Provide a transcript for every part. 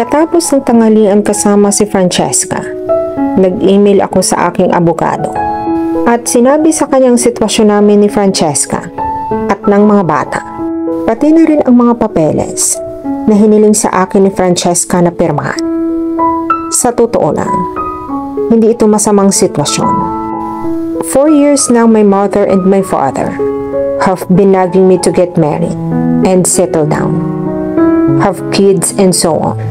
Pagkatapos ng tanghalian kasama si Francesca, nag-email ako sa aking abogado at sinabi sa kanyang sitwasyon namin ni Francesca at ng mga bata, pati na rin ang mga papeles na hiniling sa akin ni Francesca na pirmahan. Sa totoo lang, hindi ito masamang sitwasyon. 4 years now my mother and my father have been nagging me to get married and settle down, have kids and so on.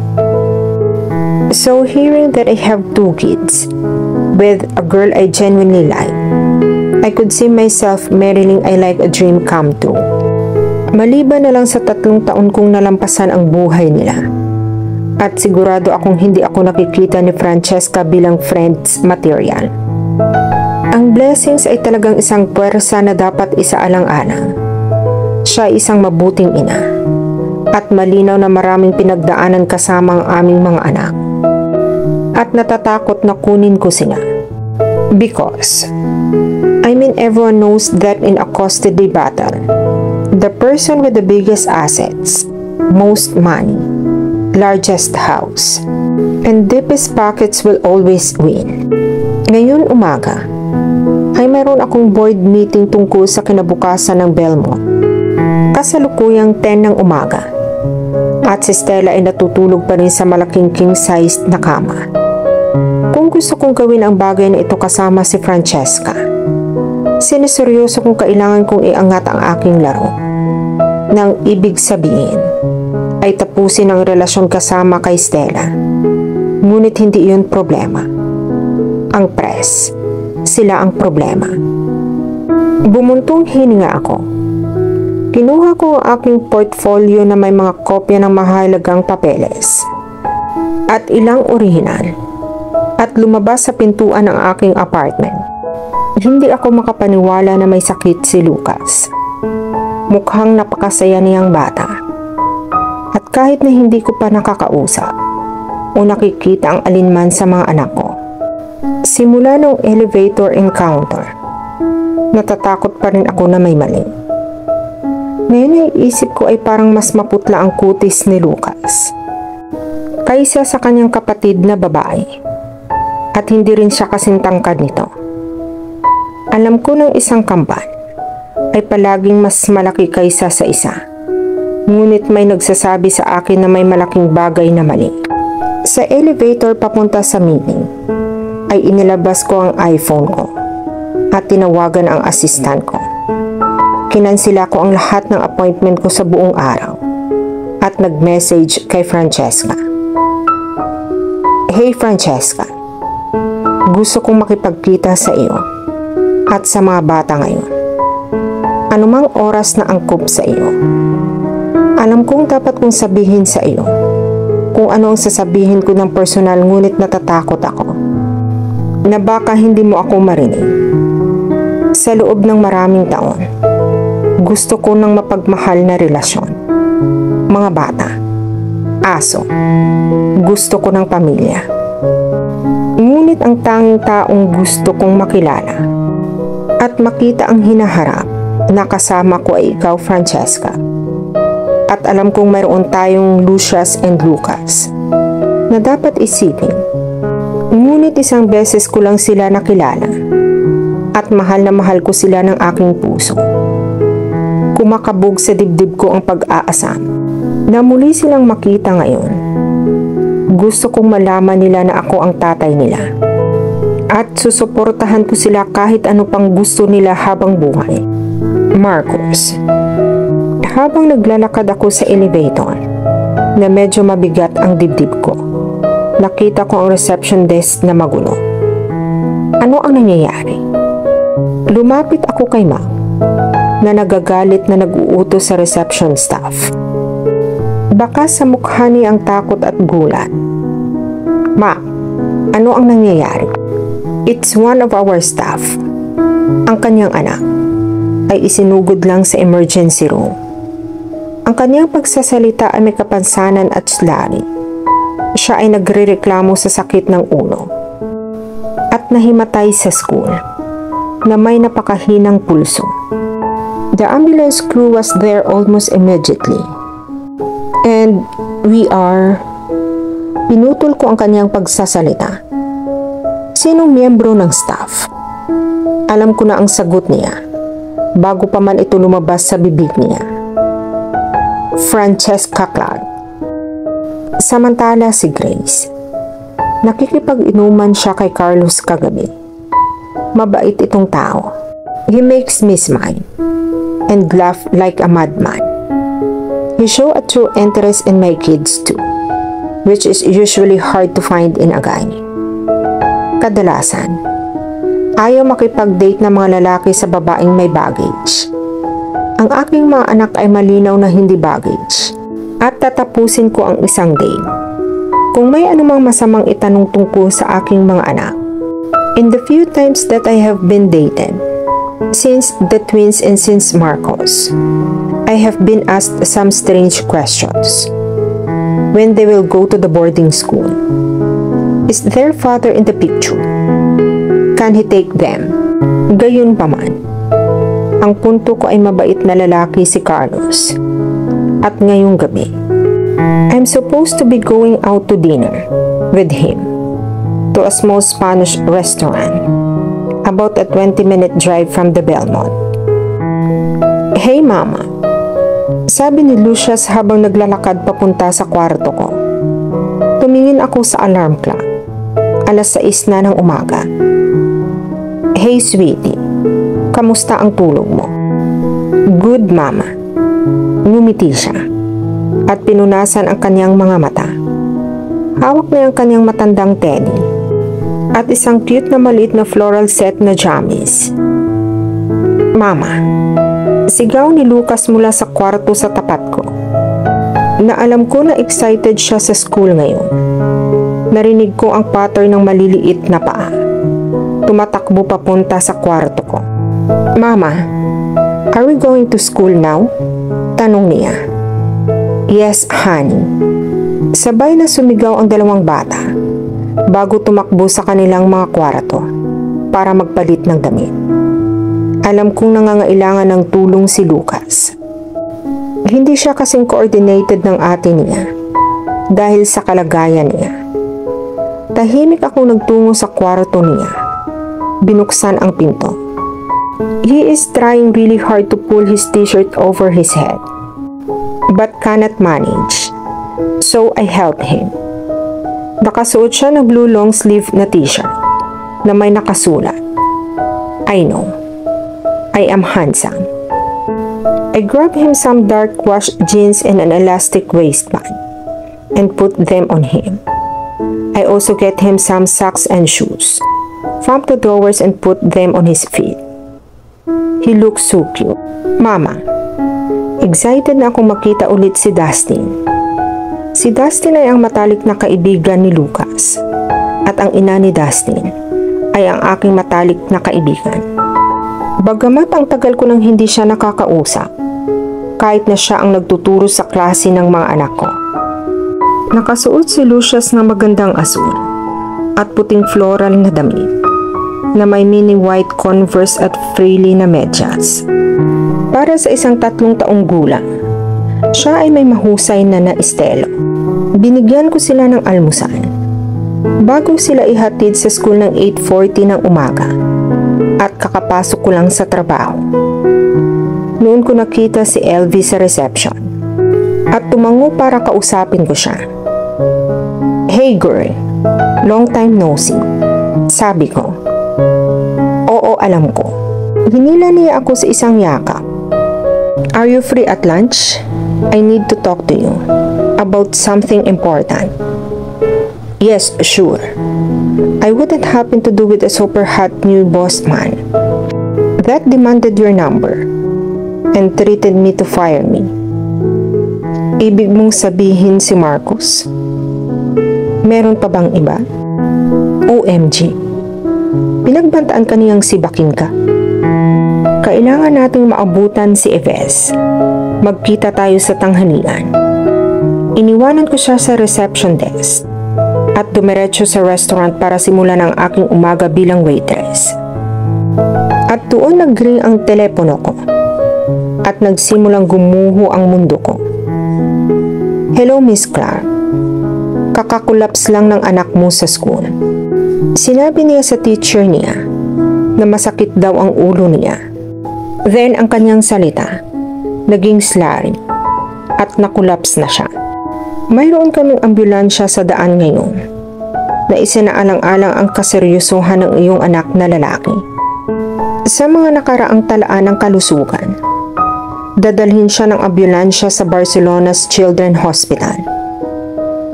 So hearing that I have 2 kids with a girl I genuinely like, I could see myself marrying I like a dream come true. Maliban na lang sa 3 taon kong nalampasan ang buhay nila. At sigurado akong hindi ako nakikita ni Francesca bilang friends material. Ang blessings ay talagang isang puwersa na dapat isaalang-alang. Siya ay isang mabuting ina. At malinaw na maraming pinagdaanan kasama ang aming mga anak. At natatakot na kunin ko sila. Because, everyone knows that in a custody battle, the person with the biggest assets, most money, largest house, and deepest pockets will always win. Ngayon umaga, ay mayroon akong board meeting tungkol sa kinabukasan ng Belmont. Kasalukuyang 10 ng umaga, at si Stella ay natutulog pa rin sa malaking king-sized na kama. Kung gusto kong gawin ang bagay na ito kasama si Francesca, siniseryoso kong kailangan kong iangat ang aking laro. Nang ibig sabihin, ay tapusin ang relasyon kasama kay Stella. Ngunit hindi iyon problema. Ang press, sila ang problema. Bumuntong hininga ako. Kinuha ko ang aking portfolio na may mga kopya ng mahalagang papeles at ilang orihinal at lumabas sa pintuan ng aking apartment. Hindi ako makapaniwala na may sakit si Lucas. Mukhang napakasaya niyang bata. At kahit na hindi ko pa nakakausap o nakikita ang alinman sa mga anak ko, simula ng elevator encounter, natatakot pa rin ako na may mali. Ngayon ay isip ko ay parang mas maputla ang kutis ni Lucas kaysa sa kanyang kapatid na babae. At hindi rin siya kasing tangkad nito. Alam ko ng isang kambal ay palaging mas malaki kaysa sa isa. Ngunit may nagsasabi sa akin na may malaking bagay na mali. Sa elevator papunta sa meeting, ay inilabas ko ang iPhone ko at tinawagan ang assistant ko. Kinansila ko ang lahat ng appointment ko sa buong araw at nag-message kay Francesca. Hey Francesca, gusto kong makipagkita sa iyo at sa mga bata ngayon. Anumang oras na angkop sa iyo. Alam kong dapat kong sabihin sa iyo kung ano ang sasabihin ko ng personal, ngunit natatakot ako na baka hindi mo ako marinig. Sa loob ng maraming taon, gusto ko ng mapagmahal na relasyon. Mga bata, aso, gusto ko ng pamilya. Ngunit ang tanging taong gusto kong makilala at makita ang hinaharap na kasama ko ay ikaw, Francesca. At alam kong mayroon tayong Lucius and Lucas na dapat isipin. Ngunit isang beses ko lang sila nakilala at mahal na mahal ko sila ng aking puso. Kumakabog sa dibdib ko ang pag-aasam na muli silang makita ngayon. Gusto kong malaman nila na ako ang tatay nila. At susuportahan ko sila kahit ano pang gusto nila habang buhay. Marcos. Habang naglalakad ako sa elevator, na medyo mabigat ang dibdib ko, nakita ko ang reception desk na magulo. Ano ang nangyayari? Lumapit ako kay Ma'am, na nagagalit na nag-uutos sa reception staff. Baka sa mukha niya ang takot at gulat. Ma, ano ang nangyayari? It's one of our staff. Ang kanyang anak ay isinugod lang sa emergency room. Ang kanyang pagsasalita ay may kapansanan at slurry. Siya ay nagrereklamo sa sakit ng ulo at nahimatay sa school na may napakahinang pulso. The ambulance crew was there almost immediately. And we are Pinutol ko ang kanyang pagsasalita. Sinong miyembro ng staff? Alam ko na ang sagot niya bago pa man ito lumabas sa bibig niya. Francesca Clark. Samantala si Grace. Nakikipag-inuman siya kay Carlos kagabi. Mabait itong tao. He makes me smile and laugh like a madman. He show a true interest in my kids too, which is usually hard to find in a guy. Kadalasan, ayaw makipag-date ng mga lalaki sa babaeng may baggage. Ang aking mga anak ay malinaw na hindi baggage at tatapusin ko ang isang date. Kung may anumang masamang itanong tungkol sa aking mga anak, in the few times that I have been dated, since the twins and since Marcos, I have been asked some strange questions. When they will go to the boarding school, is their father in the picture? Can he take them? Gayon pa man, ang punto ko ay mabait na lalaki si Carlos. At ngayong gabi, I'm supposed to be going out to dinner with him to a small Spanish restaurant about a 20-minute drive from the Belmont. Hey mama, sabi ni Lucius habang naglalakad papunta sa kwarto ko. Tumingin ako sa alarm clock. 6:00 na ng umaga. Hey sweetie, kamusta ang tulog mo? Good mama. Ngumiti siya at pinunasan ang kanyang mga mata. Hawak niya ang kanyang matandang teddy at isang cute na maliit na floral set na jammies. Mama, sigaw ni Lucas mula sa kwarto sa tapat ko. Na alam ko na excited siya sa school ngayon. Narinig ko ang pattern ng maliliit na paa. Tumatakbo papunta sa kwarto ko. Mama, are we going to school now? Tanong niya. Yes, honey. Sabay na sumigaw ang dalawang bata bago tumakbo sa kanilang mga kwarto para magpalit ng damit. Alam kong nangangailangan ng tulong si Lucas. Hindi siya kasing coordinated ng ate niya dahil sa kalagayan niya. Tahimik akong nagtungo sa kwarto niya. Binuksan ang pinto. He is trying really hard to pull his t-shirt over his head, but cannot manage. So I helped him. Nakasuot siya ng blue long sleeve na t-shirt na may nakasulat, I know, I am handsome. I grabbed him some dark wash jeans and an elastic waistband and put them on him. I also get him some socks and shoes from the drawers and put them on his feet. He looks so cute. Mama, excited na akong makita ulit si Dustin. Si Dustin ay ang matalik na kaibigan ni Lucas at ang ina ni Dustin ay ang aking matalik na kaibigan. Bagamat ang tagal ko nang hindi siya nakakausap, kahit na siya ang nagtuturo sa klase ng mga anak ko. Nakasuot si Lucius ng magandang asul at puting floral na damit na may mini white Converse at frilly na medyas. Para sa isang 3 taong gulang, siya ay may mahusay na naestelo. Binigyan ko sila ng almusal bago sila ihatid sa school ng 8:40 ng umaga at kakapasok ko lang sa trabaho. Noon ko nakita si Elvie sa reception at tumango para kausapin ko siya. Hey girl, long time no see, sabi ko. Oo, alam ko. Hinila niya ako sa isang yakap. Are you free at lunch? I need to talk to you about something important. Yes, sure. I wouldn't happen to do with a super hot new boss man that demanded your number and threatened me to fire me. Ibig mong sabihin si Marcos? Meron pa bang iba? OMG. Pinagbantaan ka niyang sibakin ka. Kailangan nating maabutan si Eves. Magkita tayo sa tanghalian. Iniwanan ko siya sa reception desk at dumiretso sa restaurant para simulan ang aking umaga bilang waitress. At doon nag-ring ang telepono ko at nagsimulang gumuho ang mundo ko. Hello, Miss Clark. kakakulaps lang ng anak mo sa school. Sinabi niya sa teacher niya na masakit daw ang ulo niya. Then ang kanyang salita naging slurry at nakulaps na siya. Mayroon kaming ambulansya sa daan ngayon na isinaalang-alang ang kaseryosohan ng iyong anak na lalaki. Sa mga nakaraang talaan ng kalusugan, dadalhin siya ng ambulansya sa Barcelona's Children's Hospital.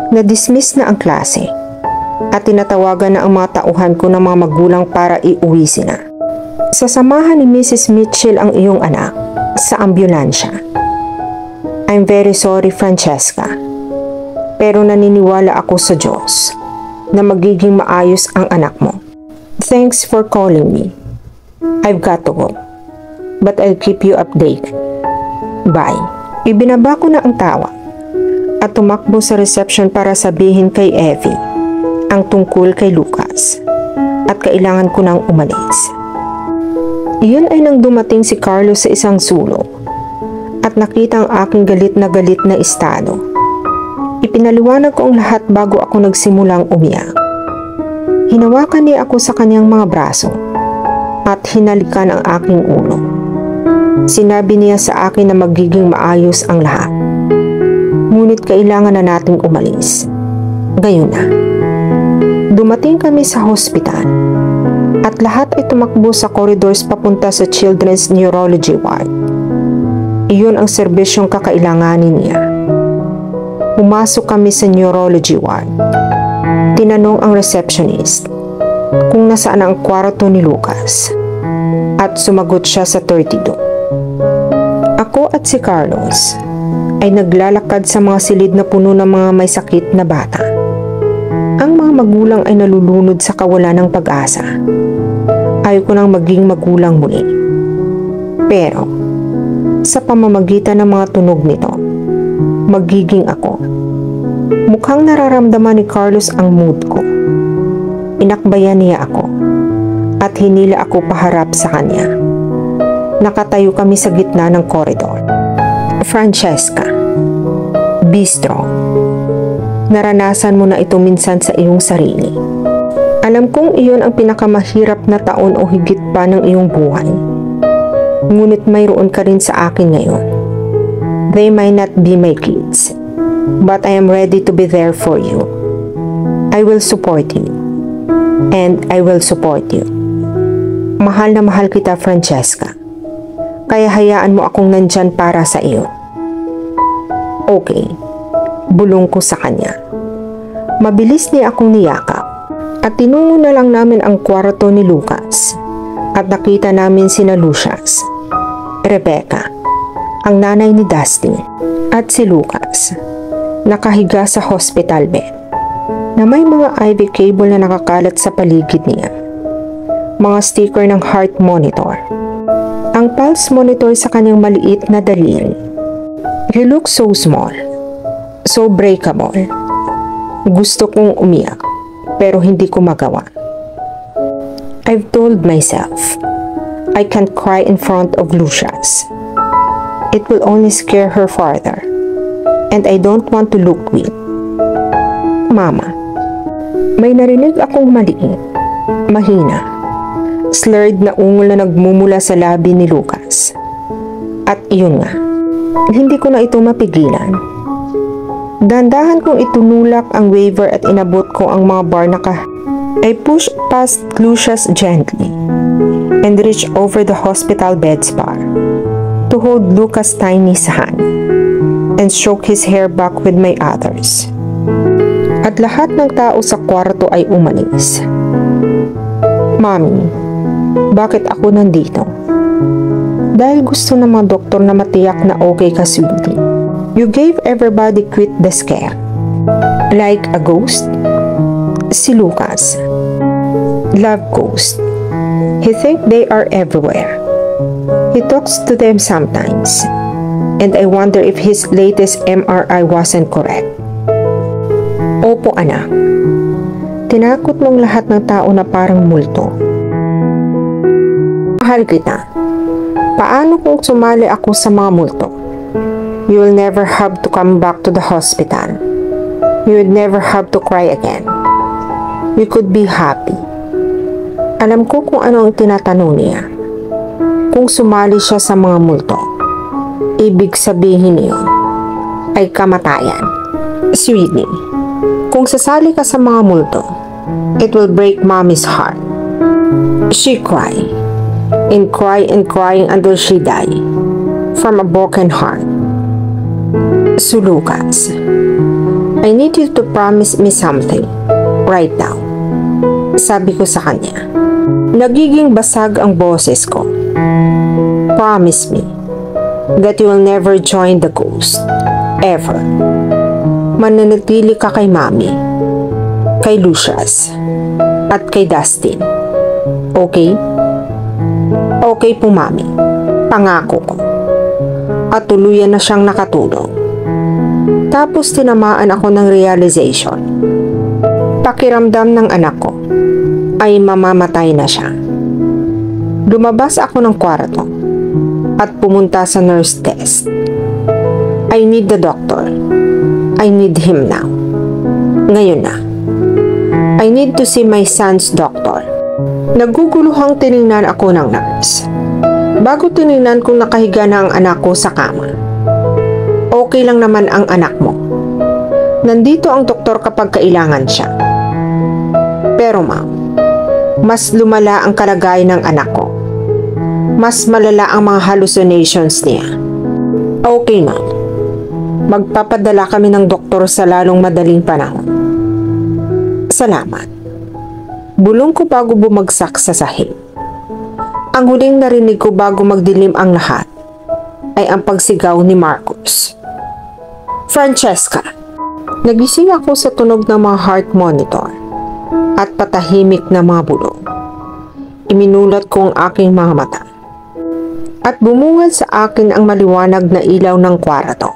Na-dismiss na ang klase at tinatawagan na ang mga tauhan ko ng mga magulang para iuwi sila. Sasamahan ni Mrs. Mitchell ang iyong anak sa ambulansya. I'm very sorry, Francesca, pero naniniwala ako sa Diyos na magiging maayos ang anak mo. Thanks for calling me. I've got to go, but I'll keep you updated. Bye. Ibinaba ko na ang tawa at tumakbo sa reception para sabihin kay Evie ang tungkol kay Lucas at kailangan ko nang umalis. Iyon ay nang dumating si Carlos sa isang sulok at nakita ang aking galit na estado. Ipinaliwanag ko ang lahat bago ako nagsimulang umiyak. Hinawakan niya ako sa kanyang mga braso at hinalikan ang aking ulo. Sinabi niya sa akin na magiging maayos ang lahat. Ngunit kailangan na nating umalis. Gayon na. Dumating kami sa hospital at lahat ay tumakbo sa corridors papunta sa Children's Neurology Ward. Iyon ang serbisyong kakailanganin niya. Pumasok kami sa Neurology Ward. Tinanong ang receptionist kung nasaan ang kwarto ni Lucas at sumagot siya sa 32. Ako at si Carlos ay naglalakad sa mga silid na puno ng mga may sakit na bata. Ang mga magulang ay nalulunod sa kawalan ng pag-asa. Ayaw ko nang maging magulang muli. Pero, sa pamamagitan ng mga tunog nito, magiging ako. Mukhang nararamdaman ni Carlos ang mood ko. Inakbayan niya ako at hinila ako paharap sa kanya. Nakatayo kami sa gitna ng koridor. Francesca, be strong. Naranasan mo na ito minsan sa iyong sarili. Alam kong iyon ang pinakamahirap na taon o higit pa ng iyong buhay. Ngunit mayroon ka rin sa akin ngayon. They might not be my kids, but I am ready to be there for you. I will support you. And I will support you. Mahal na mahal kita, Francesca. Kaya hayaan mo akong nandyan para sa iyo. Okay, bulong ko sa kanya. Mabilis niya akong niyakap at tinungo na lang namin ang kwarto ni Lucas at nakita namin sina Lucius, Rebecca, ang nanay ni Dustin at si Lucas, nakahiga sa hospital bed na may mga IV cable na nakakalat sa paligid niya. Mga sticker ng heart monitor. Ang pulse monitor sa kanyang maliit na daliri. He looks so small, so breakable. Gusto kong umiyak, pero hindi ko magawa. I've told myself, I can't cry in front of Lucius. It will only scare her farther, and I don't want to look weak. Mama, may narinig akong maliit, mahina, slurred na ungol na nagmumula sa labi ni Lucas. At iyon nga, hindi ko na ito mapigilan. Dandahan kong itunulak ang waiver at inabot ko ang mga barnaka. I pushed past Lucius gently and reached over the hospital bedsbar to hold Lucas' tiny hand and stroke his hair back with my others. At lahat ng tao sa kwarto ay umalis. Mami, bakit ako nandito? Dahil gusto ng mga doktor na matiyak na okay ka, sweetie. You gave everybody quit the scare. Like a ghost? Si Lucas. Love ghost. He think they are everywhere. He talks to them sometimes. And I wonder if his latest MRI wasn't correct. Opo, anak. Tinakot mong lahat ng tao na parang multo. Mahal kita. Paano kung sumali ako sa mga multo? You will never have to come back to the hospital. You would never have to cry again. You could be happy. Alam ko kung ano ang tinatanong niya. Kung sumali siya sa mga multo, ibig sabihin niyon ay kamatayan. Sweetie, kung sasali ka sa mga multo, it will break Mommy's heart. She cried and crying until she died from a broken heart. So Lucas, I need you to promise me something right now. Sabi ko sa kanya. Nagiging basag ang boses ko. Promise me that you will never join the ghost. Ever. Mananatili ka kay Mommy, kay Lucius, at kay Dustin. Okay? Okay po, Mommy. Pangako ko. At tuluyan na siyang nakatulog. Tapos tinamaan ako ng realization. Pakiramdam ng anak ko ay mamamatay na siya. Lumabas ako ng kwarto at pumunta sa nurse desk. I need the doctor. I need him now. Ngayon na. I need to see my son's doctor. Naguguluhang tiningnan ako ng nurse. Bago tiningnan kung nakahiga na ang anak ko sa kama. Okay lang naman ang anak mo. Nandito ang doktor kapag kailangan siya. Pero ma'am, mas lumala ang kalagayan ng anak ko. Mas malala ang mga hallucinations niya. Okay ma'am, magpapadala kami ng doktor sa lalong madaling panahon. Salamat. Bulong ko bago bumagsak sa sahig. Ang huling narinig ko bago magdilim ang lahat ay ang pagsigaw ni Marcus. Francesca! Nagising ako sa tunog ng mga heart monitor at patahimik na mga bulong. Iminulat ko ang aking mga mata at bumungad sa akin ang maliwanag na ilaw ng kwarto.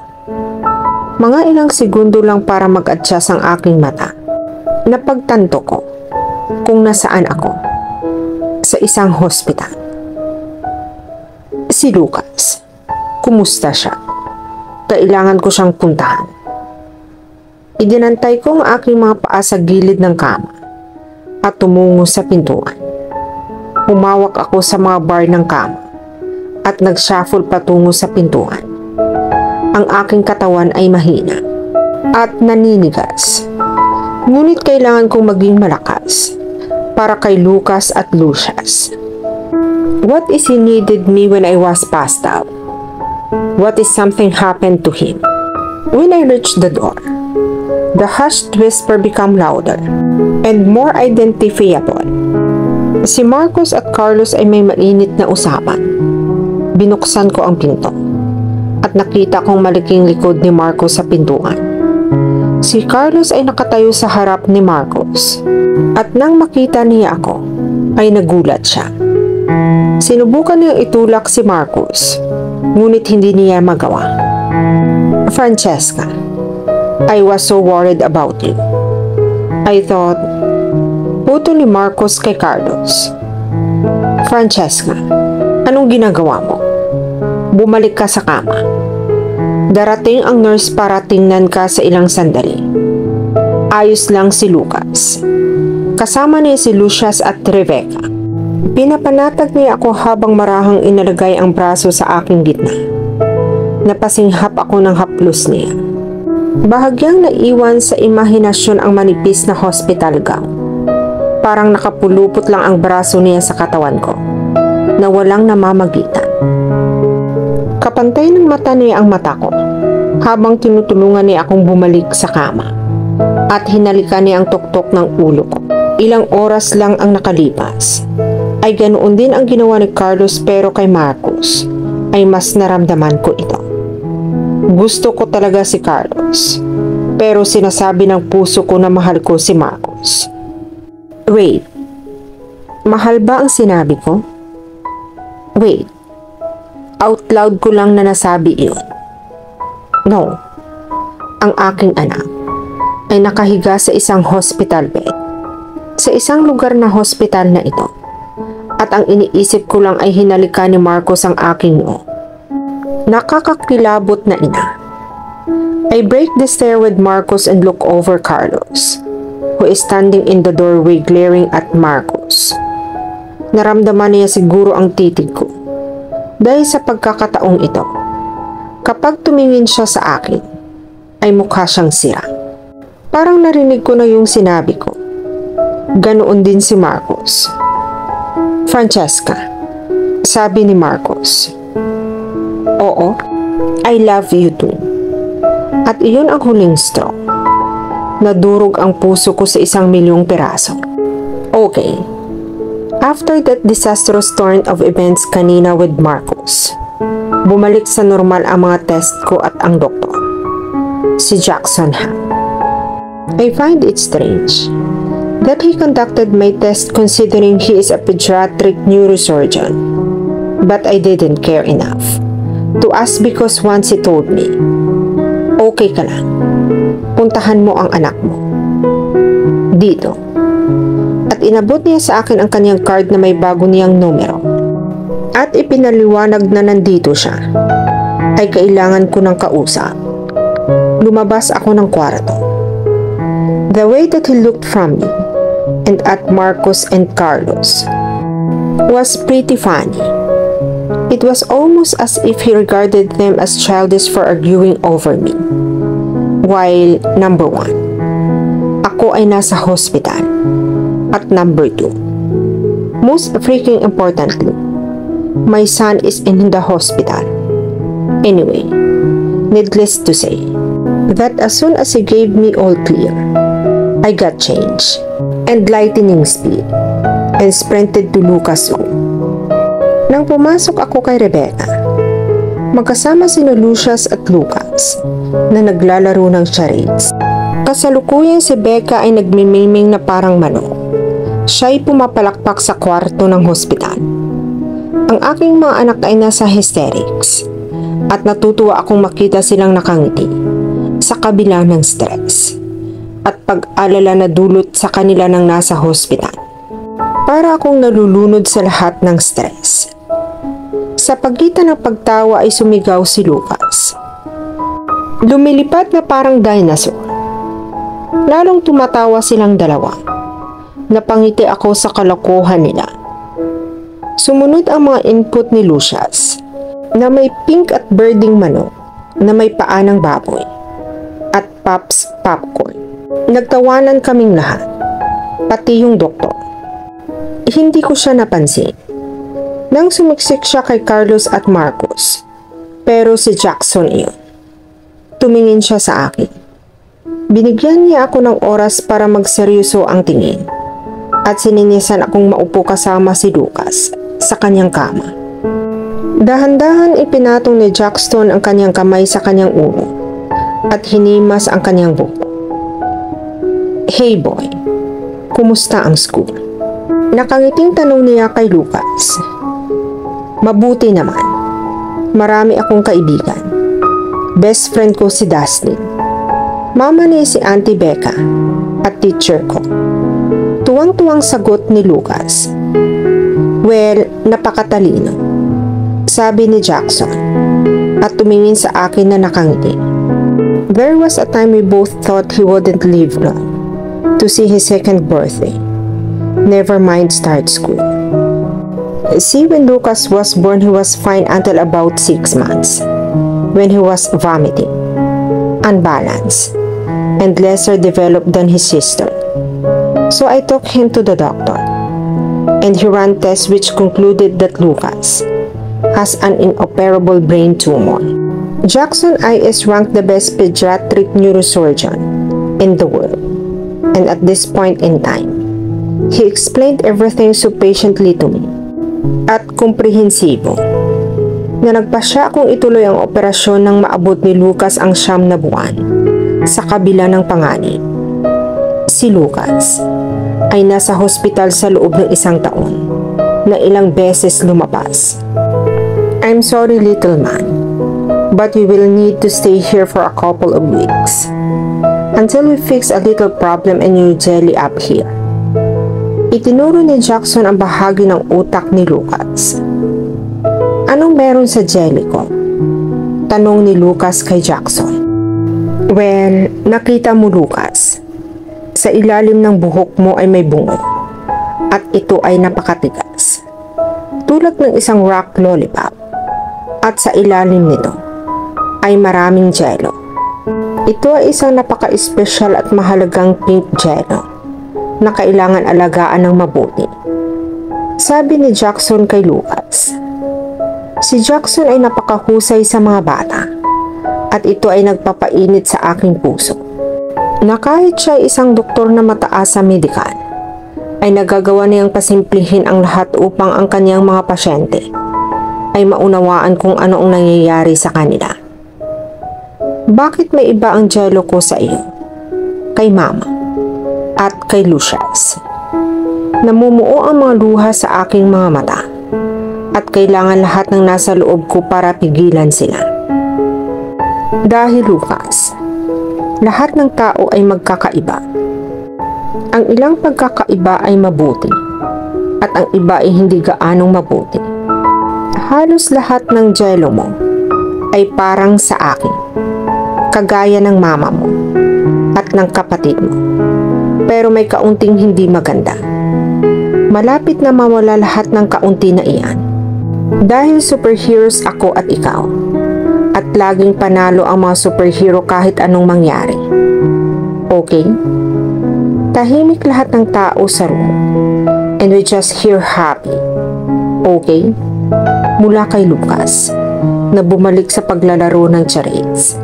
Mga ilang segundo lang para mag-adjust ang aking mata. Napagtanto ko kung nasaan ako. Sa isang hospital. Si Lucas. Kumusta siya? Kailangan ko siyang puntahan. Idinantay ko ang aking mga paa sa gilid ng kama at tumungo sa pintuan. Humawak ako sa mga bar ng kama at nag-shuffle patungo sa pintuan. Ang aking katawan ay mahina at naninigas. Ngunit kailangan kong maging malakas para kay Lucas at Lucius. What is he needed me when I was passed out? What if something happened to him? When I reached the door, the hushed whisper became louder and more identifiable. Si Marcos at Carlos ay may mainit na usapan. Binuksan ko ang pinto at nakita kong malaking likod ni Marcos sa pintuan. Si Carlos ay nakatayo sa harap ni Marcos at nang makita niya ako ay nagulat siya. Sinubukan niyang itulak si Marcos ngunit hindi niya magawa. Francesca, I was so worried about you. I thought, puto ni Marcos kay Carlos. Francesca, anong ginagawa mo? Bumalik ka sa kama. Darating ang nurse para tingnan ka sa ilang sandali. Ayos lang si Lucas. Kasama niya si Lucius at Rebecca. Pinapanatag niya ako habang marahang inalagay ang braso sa aking gitna. Napasinghap ako ng haplos niya. Bahagyang naiwan sa imahinasyon ang manipis na hospital gown. Parang nakapulupot lang ang braso niya sa katawan ko, na walang namamagitan. Kapantay ng mata niya ang mata ko, habang tinutulungan niya akong bumalik sa kama, at hinalikan niya ang tuktok ng ulo ko. Ilang oras lang ang nakalipas, ay ganoon din ang ginawa ni Carlos, pero kay Marcos, ay mas naramdaman ko ito. Gusto ko talaga si Carlos, pero sinasabi ng puso ko na mahal ko si Marcos. Wait, mahal ba ang sinabi ko? Wait, out loud ko lang na nasabi iyon. No, ang aking anak ay nakahiga sa isang hospital bed, sa isang lugar na hospital na ito, at ang iniisip ko lang ay hinalikan ni Marcos ang aking noo. Nakakakilabot na ina. I break the stair with Marcos and look over Carlos, who is standing in the doorway glaring at Marcos. Naramdaman niya siguro ang titig ko dahil sa pagkakataong ito. Kapag tumingin siya sa akin, ay mukha siyang sira. Parang narinig ko na yung sinabi ko. Ganoon din si Marcos. Francesca, sabi ni Marcos. Oo, I love you too. At iyon ang huling straw. Nadurog ang puso ko sa 1,000,000 piraso. Okay. After that disastrous turn of events kanina with Marcos, bumalik sa normal ang mga test ko at ang doktor. Si Jackson ha. I find it strange that he conducted my test considering he is a pediatric neurosurgeon. But I didn't care enough to ask because once he told me, okay ka lang, puntahan mo ang anak mo dito. At inabot niya sa akin ang kanyang card na may bago niyang numero. At ipinaliwanag na nandito siya, ay kailangan ko ng kausap. Lumabas ako ng kwarto. The way that he looked from me and at Marcos and Carlos was pretty funny. It was almost as if he regarded them as childish for arguing over me. While number 1, ako ay nasa hospital. At number 2, most freaking importantly, my son is in the hospital. Anyway, needless to say, that as soon as he gave me all clear, I got change and lightning speed and sprinted to Lucas' room. Nang pumasok ako kay Rebecca, magkasama sina Lucius at Lucas na naglalaro ng charades. Kasalukuyan si Becca ay nagmimiming na parang manok. Siya'y pumapalakpak sa kwarto ng hospital. Ang aking mga anak ay nasa hysterics at natutuwa akong makita silang nakangiti sa kabila ng stress at pag-alala na dulot sa kanila ng nasa hospital. Para akong nalulunod sa lahat ng stress. Sa pagitan ng pagtawa ay sumigaw si Lucas. Lumilipad na parang dinosaur. Lalong tumatawa silang dalawa. Napangiti ako sa kalokohan nila. Sumunod ang mga input ni Lucius na may pink at birding manok na may paa ng baboy at Pops popcorn. Nagtawanan kaming lahat, pati yung doktor. Hindi ko siya napansin nang sumiksik siya kay Carlos at Marcos, pero si Jackson iyon. Tumingin siya sa akin. Binigyan niya ako ng oras para magseryoso ang tingin at sininisan akong maupo kasama si Lucas sa kanyang kama. Dahan-dahan ipinatong ni Jackson ang kanyang kamay sa kanyang ulo at hinimas ang kanyang buhok. Hey boy, kumusta ang school? Nakangiting tanong niya kay Lucas. Mabuti naman. Marami akong kaibigan. Best friend ko si Dustin. Mama ni si Auntie Becca at teacher ko. Tuwang-tuwang sagot ni Lucas. Well, napakatalino, sabi ni Jackson at tumingin sa akin na nakangiti. There was a time we both thought he wouldn't live long to see his second birthday. Never mind start school. See, when Lucas was born, he was fine until about 6 months, when he was vomiting, unbalanced, and lesser developed than his sister. So I took him to the doctor, and he ran tests which concluded that Lucas has an inoperable brain tumor. Jackson is ranked the best pediatric neurosurgeon in the world, and at this point in time, he explained everything so patiently to me at komprehensibo na nagpasya akong ituloy ang operasyon nang maabot ni Lucas ang 9 na buwan sa kabila ng panganib. Si Lucas ay nasa hospital sa loob ng 1 taon na ilang beses lumabas. I'm sorry little man, but we will need to stay here for a couple of weeks until we fix a little problem and you jelly up here. Itinuro ni Jackson ang bahagi ng utak ni Lucas. Anong meron sa jelly ko? Tanong ni Lucas kay Jackson. Well, nakita mo Lucas. Sa ilalim ng buhok mo ay may bungo. At ito ay napakatigas. Tulad ng isang rock lollipop. At sa ilalim nito ay maraming jello. Ito ay isang napaka-espesyal at mahalagang pink jello na kailangan alagaan ng mabuti. Sabi ni Jackson kay Lucas. Si Jackson ay napakahusay sa mga bata at ito ay nagpapainit sa aking puso. Na kahit siya ay isang doktor na mataas sa medikal, ay nagagawa niyang pasimplihin ang lahat upang ang kanyang mga pasyente ay maunawaan kung ano ang nangyayari sa kanila. Bakit may iba ang jello ko sa iyo, kay Mama, at kay Lucius? Namumuo ang mga luha sa aking mga mata at kailangan lahat ng nasa loob ko para pigilan sila. Dahil Lucas, lahat ng tao ay magkakaiba. Ang ilang pagkakaiba ay mabuti at ang iba ay hindi gaanong mabuti. Halos lahat ng jello mo ay parang sa akin, kagaya ng mama mo at ng kapatid mo. Pero may kaunting hindi maganda. Malapit na mawala lahat ng kaunti na iyan. Dahil superheroes ako at ikaw. At laging panalo ang mga superhero kahit anong mangyari. Okay? Tahimik lahat ng tao sa room. And we just hear happy. Okay? Mula kay Lucas, na bumalik sa paglalaro ng charades,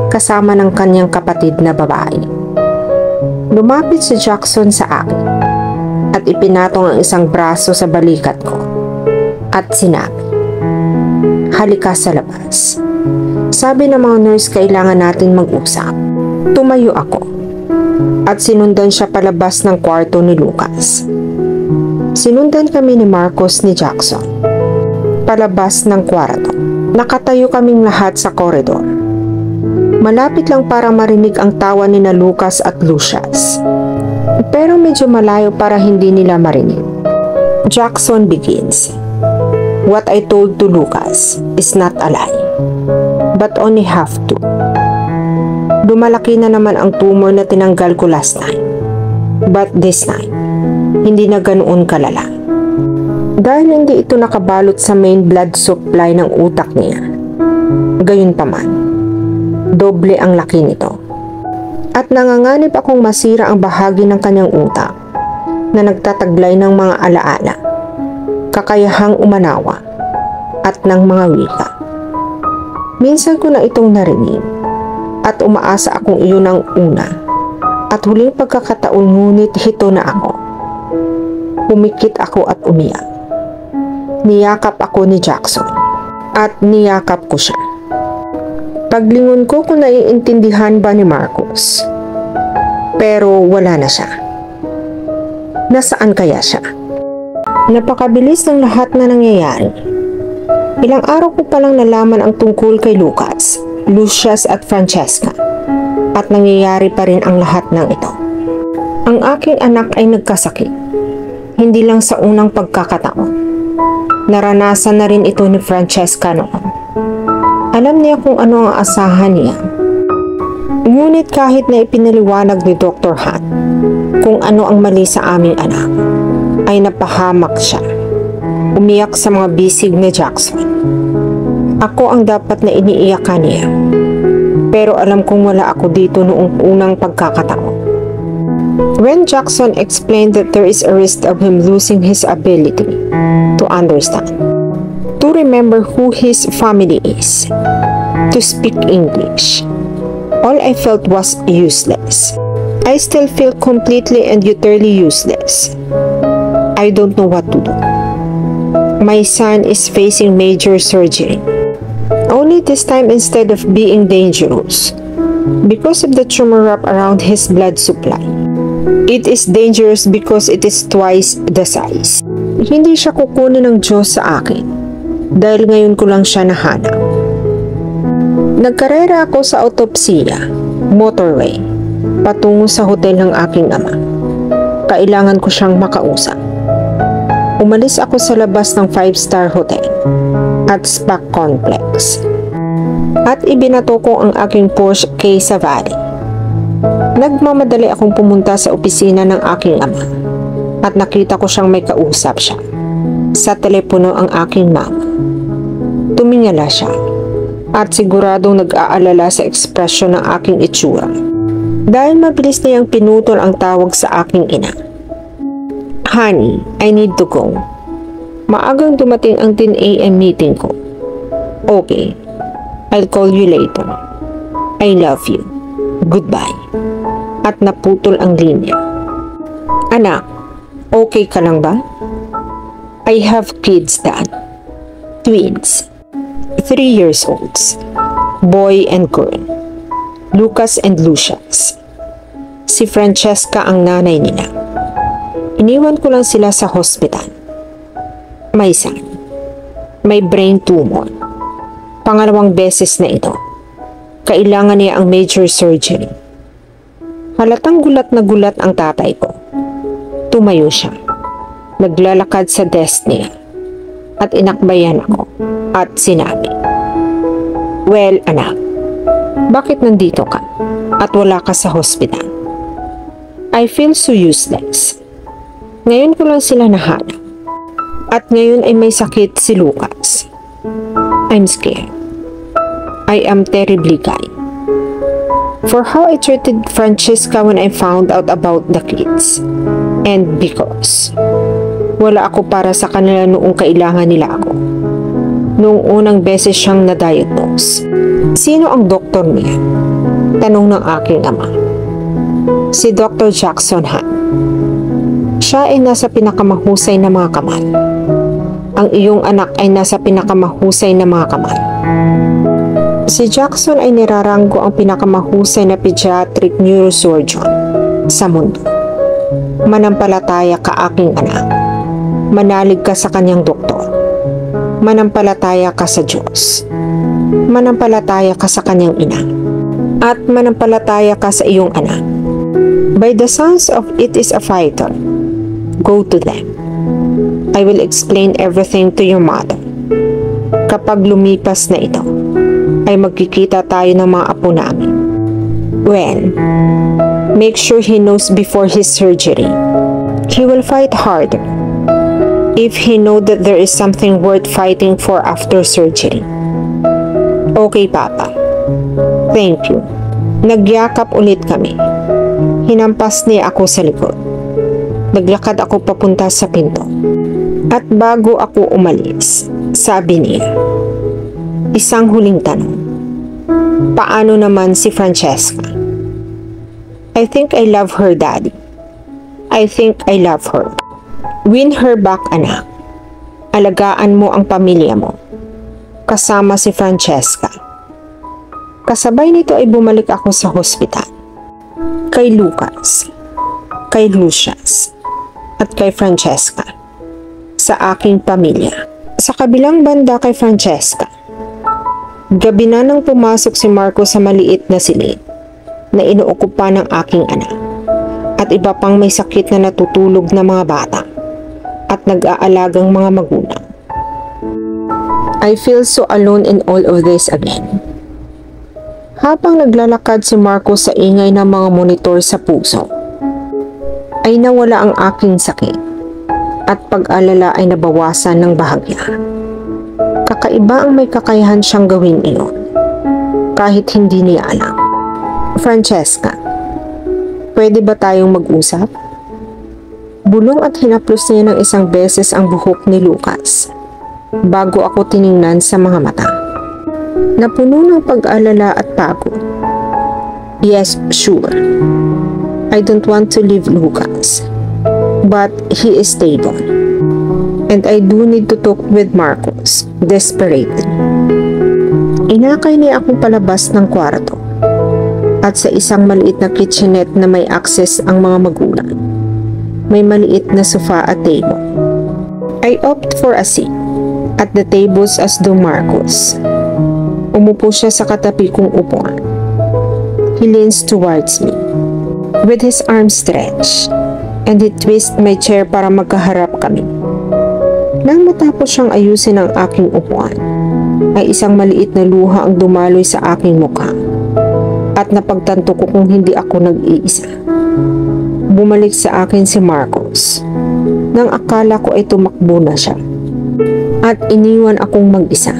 kasama ng kanyang kapatid na babae. Lumapit si Jackson sa akin, at ipinatong ang isang braso sa balikat ko, at sinabi, "Halika sa labas." Sabi ng mga nurse kailangan natin mag-usap. Tumayo ako at sinundan siya palabas ng kwarto ni Lucas. Sinundan kami ni Marcos ni Jackson. Palabas ng kwarto. Nakatayo kaming lahat sa koridor. Malapit lang para marinig ang tawa ni na Lucas at Lucius. Pero medyo malayo para hindi nila marinig. Jackson begins. What I told to Lucas is not a lie. But only have to. Lumalaki na naman ang tumor na tinanggal ko last time. But this time, hindi na ganoon kalala. Dahil hindi ito nakabalot sa main blood supply ng utak niya. Gayunpaman, doble ang laki nito. At nanganganib akong masira ang bahagi ng kanyang utak na nagtataglay ng mga alaala, kakayahang umanawa, at ng mga wika. Minsan ko na itong narinig at umaasa akong iyon ang una at huling pagkakataon ngunit hito na ako. Pumikit ako at umiyak. Niyakap ako ni Jackson at niyakap ko siya. Paglingon ko kung naiintindihan ba ni Marcos. Pero wala na siya. Nasaan kaya siya? Napakabilis ng lahat na nangyayari. Ilang araw ko palang nalaman ang tungkol kay Lucas, Lucius at Francesca. At nangyayari pa rin ang lahat ng ito. Ang aking anak ay nagkasakit. Hindi lang sa unang pagkakataon. Naranasan na rin ito ni Francesca noon. Alam niya kung ano ang asahan niya. Ngunit kahit na ipinaliwanag ni Dr. Han kung ano ang mali sa aming anak, ay napahamak siya. Umiyak sa mga bisig ni Jackson. Ako ang dapat na iniiyakan niya. Pero alam kong wala ako dito noong unang pagkakataon. When Jackson explained that there is a risk of him losing his ability to understand, to remember who his family is, to speak English, all I felt was useless. I still feel completely and utterly useless. I don't know what to do. My son is facing major surgery. Only this time instead of being dangerous, because of the tumor wrap around his blood supply. It is dangerous because it is twice the size. Hindi siya kukunin ng Diyos sa akin, dahil ngayon ko lang siya nahanap. Nagkarera ako sa autopsiya, motorway, patungo sa hotel ng aking ama. Kailangan ko siyang makausap. Umalis ako sa labas ng 5-star hotel at spa complex. At ibinato ko ang aking Porsche Caysa Valley Nagmamadali akong pumunta sa opisina ng aking ama at nakita ko siyang may kausap siya. Sa telepono ang aking mama. Tumingala siya at siguradong nag-aalala sa ekspresyon ng aking itsura. Dahil mabilis na niyang pinutol ang tawag sa aking ina. Honey, I need to go. Maagang dumating ang 10 a.m. meeting ko. Okay, I'll call you later. I love you. Goodbye. At naputol ang linya. Anak, okay ka lang ba? I have kids, Dad. Twins. 3 years olds. Boy and girl. Lucas and Lucius. Si Francesca ang nanay nila. Iniwan ko lang sila sa hospital. May son. May brain tumor. Pangalawang beses na ito. Kailangan niya ang major surgery. Halatang gulat na gulat ang tatay ko. Tumayo siya. Naglalakad sa desk niya. At inakbayan ako. At sinabi, well, anak, bakit nandito ka? At wala ka sa hospital? I feel so useless. Ngayon ko lang sila nahanap. At ngayon ay may sakit si Lucas. I'm scared. I am terribly kind. For how I treated Francesca when I found out about the kids. And because wala ako para sa kanila noong kailangan nila ako. Noong unang beses siyang na-diagnose. Sino ang doktor niya? Tanong ng aking ama. Si Dr. Jackson Han. Siya ay nasa pinakamahusay na mga kamay. Ang iyong anak ay nasa pinakamahusay na mga kamay. Si Jackson ay niraranggo ang pinakamahusay na pediatric neurosurgeon sa mundo. Manampalataya ka, aking anak. Manalig ka sa kanyang doktor. Manampalataya ka sa Diyos. Manampalataya ka sa kanyang ina. At manampalataya ka sa iyong anak. By the sounds of it is a fighter. Go to them. I will explain everything to your mother. Kapag lumipas na ito, ay magkikita tayo ng mga apo namin. Well, make sure he knows before his surgery. He will fight harder if he know that there is something worth fighting for after surgery. Okay, Papa. Thank you. Nagyakap ulit kami. Hinampas niya ako sa likod. Naglakad ako papunta sa pinto. At bago ako umalis, sabi niya, isang huling tanong. Paano naman si Francesca? I think I love her, Daddy. I think I love her. Win her back, anak. Alagaan mo ang pamilya mo. Kasama si Francesca. Kasabay nito ay bumalik ako sa hospital. Kay Lucas, kay Lucius, at kay Francesca. Sa aking pamilya. Sa kabilang banda kay Francesca. Gabi na nang pumasok si Marco sa maliit na silid na inuukupa ng aking anak at iba pang may sakit na natutulog na mga bata at nag-aalagang mga magulang. I feel so alone in all of this again. Habang naglalakad si Marco sa ingay ng mga monitor sa puso, ay nawala ang aking sakit at pag-alala ay nabawasan ng bahagya. Kakaiba ang may kakayahan siyang gawin iyon, kahit hindi niya alam. Francesca, pwede ba tayong mag-usap? Bulong at hinaplos niya ng isang beses ang buhok ni Lucas, bago ako tiningnan sa mga mata. Napuno ng pag-alala at pagod. Yes, sure. I don't want to leave Lucas, but he is stable. And I do need to talk with Marcos, desperately. Inakay niya akong palabas ng kwarto at sa isang maliit na kitchenette na may access ang mga magulang. May maliit na sofa at table. I opt for a seat at the tables as do Marcos. Umupo siya sa katabi kong upuan. He leans towards me with his arms stretched and he twists my chair para magkaharap kami. Nang matapos siyang ayusin ang aking upuan, ay isang maliit na luha ang dumaloy sa aking mukha At napagtanto ko kung hindi ako nag-iisa. Bumalik sa akin si Marcos nang akala ko ay tumakbo na siya. At iniwan akong mag-isa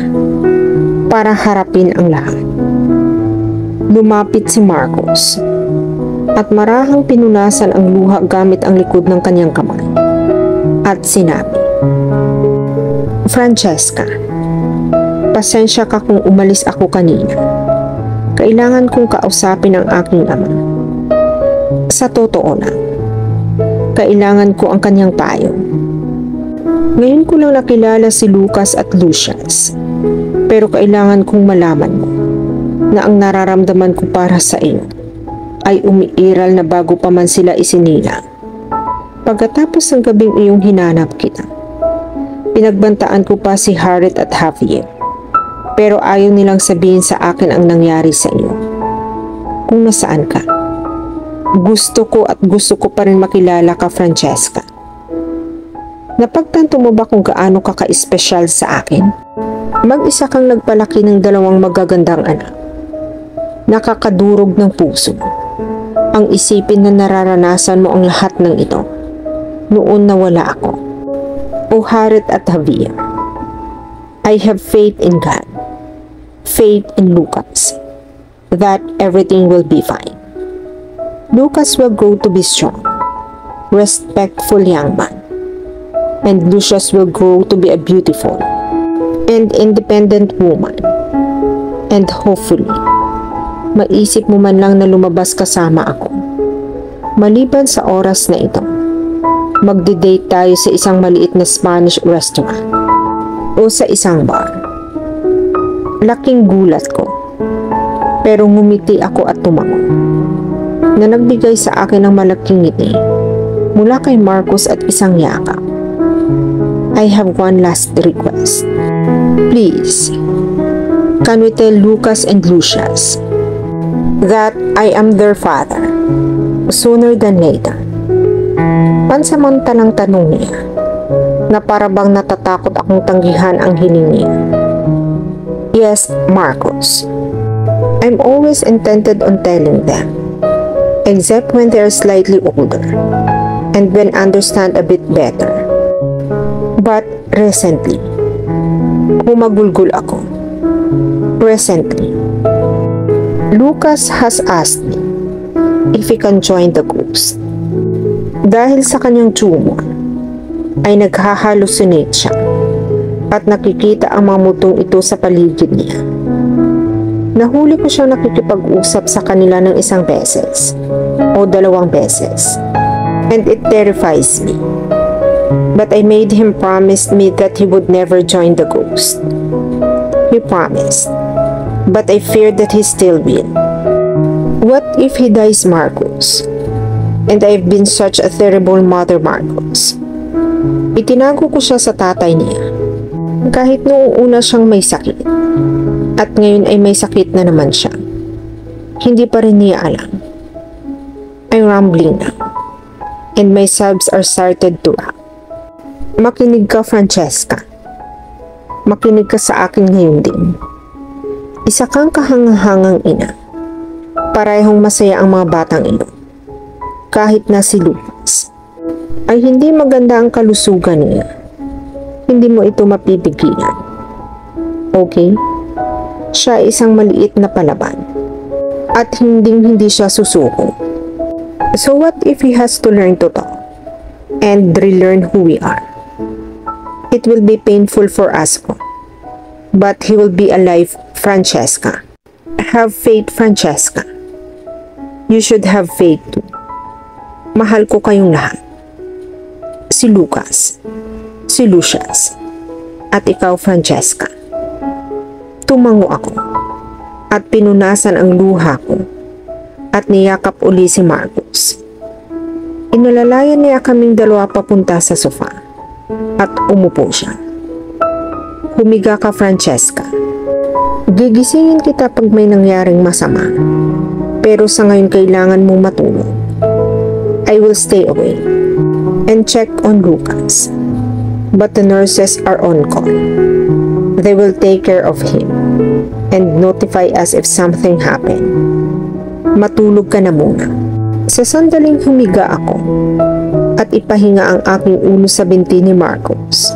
para harapin ang lahat. Lumapit si Marcos at marahang pinunasan ang luha gamit ang likod ng kanyang kamay. At sinabi, "Francesca, pasensya ka kung umalis ako kanina. Kailangan kong kausapin ang aking ama. Sa totoo lang, kailangan ko ang kanyang payo. Ngayon ko lang nakilala si Lucas at Lucius, pero kailangan kong malaman mo na ang nararamdaman ko para sa iyo ay umiiral na bago pa man sila isinilang. Pagkatapos ng gabing iyong hinanap kita, pinagbantaan ko pa si Harriet at Javier. Pero ayaw nilang sabihin sa akin ang nangyari sa iyo. Kung nasaan ka. Gusto ko pa rin makilala ka, Francesca. Napagtanto mo ba kung gaano ka ka-espesyal sa akin? Mag-isa kang nagpalaki ng 2 magagandang anak. Nakakadurog ng puso. Ang isipin na nararanasan mo ang lahat ng ito noon na wala ako. O Harriet at Javier, I have faith in God. Faith in Lucas, that everything will be fine. Lucas will grow to be strong, respectful young man, and Lucius will grow to be a beautiful and independent woman. And hopefully, maisip mo man lang na lumabas kasama ako. Maliban sa oras na ito, magdi-date tayo sa isang maliit na Spanish restaurant o sa isang bar. Laking gulat ko, pero ngumiti ako at tumango, na nagbigay sa akin ng malaking ngiti mula kay Marcos at isang yakap. I have one last request. Please, can we tell Lucas and Lucius that I am their father sooner than later? Pansamantalang tanong niya, na parabang natatakot akong tanggihan ang hiling niya. Yes, Marcos. I'm always intended on telling them, except when they're slightly older and when understand a bit better. But recently, humagulgul ako. Recently, Lucas has asked me if he can join the ghost. Dahil sa kanyang tumor, ay naghahalusinate siya at nakikita ang mga mutong ito sa paligid niya. Nahuli ko siyang nakikipag-usap sa kanila ng 1 beses o 2 beses, and it terrifies me. But I made him promise me that he would never join the ghost. He promised, but I fear that he still will. What if he dies, Marcos? And I've been such a terrible mother, Marcos. Itinago ko siya sa tatay niya. Kahit noong una siyang may sakit, at ngayon ay may sakit na naman siya, hindi pa rin niya alam. I'm rambling now, and my subs are started to rap. Makinig ka, Francesca. Makinig ka sa akin ngayon din. Isa kang kahangahangang ina. Parehong masaya ang mga batang ito. Kahit na si Lucas ay hindi maganda ang kalusugan niya, hindi mo ito mapipigilan. Okay? Siya ay isang maliit na palaban at hindi siya susuko. So what if he has to learn to talk and relearn who we are? It will be painful for us all, but he will be alive, Francesca. Have faith, Francesca. You should have faith too. Mahal ko kayong lahat. Si Lucas, si Lucius, at ikaw, Francesca. Tumango ako at pinunasan ang luha ko at niyakap uli si Marcos. Inalalayan niya kaming 2 papunta sa sofa at umupo siya. Humiga ka, Francesca. Gigisingin kita pag may nangyaring masama, pero sa ngayon kailangan mong matulog. I will stay away and check on Lucas, but the nurses are on call. They will take care of him and notify us if something happened. Matulog ka na muna. Sa sandaling humiga ako at ipahinga ang aking ulo sa binti ni Marcos,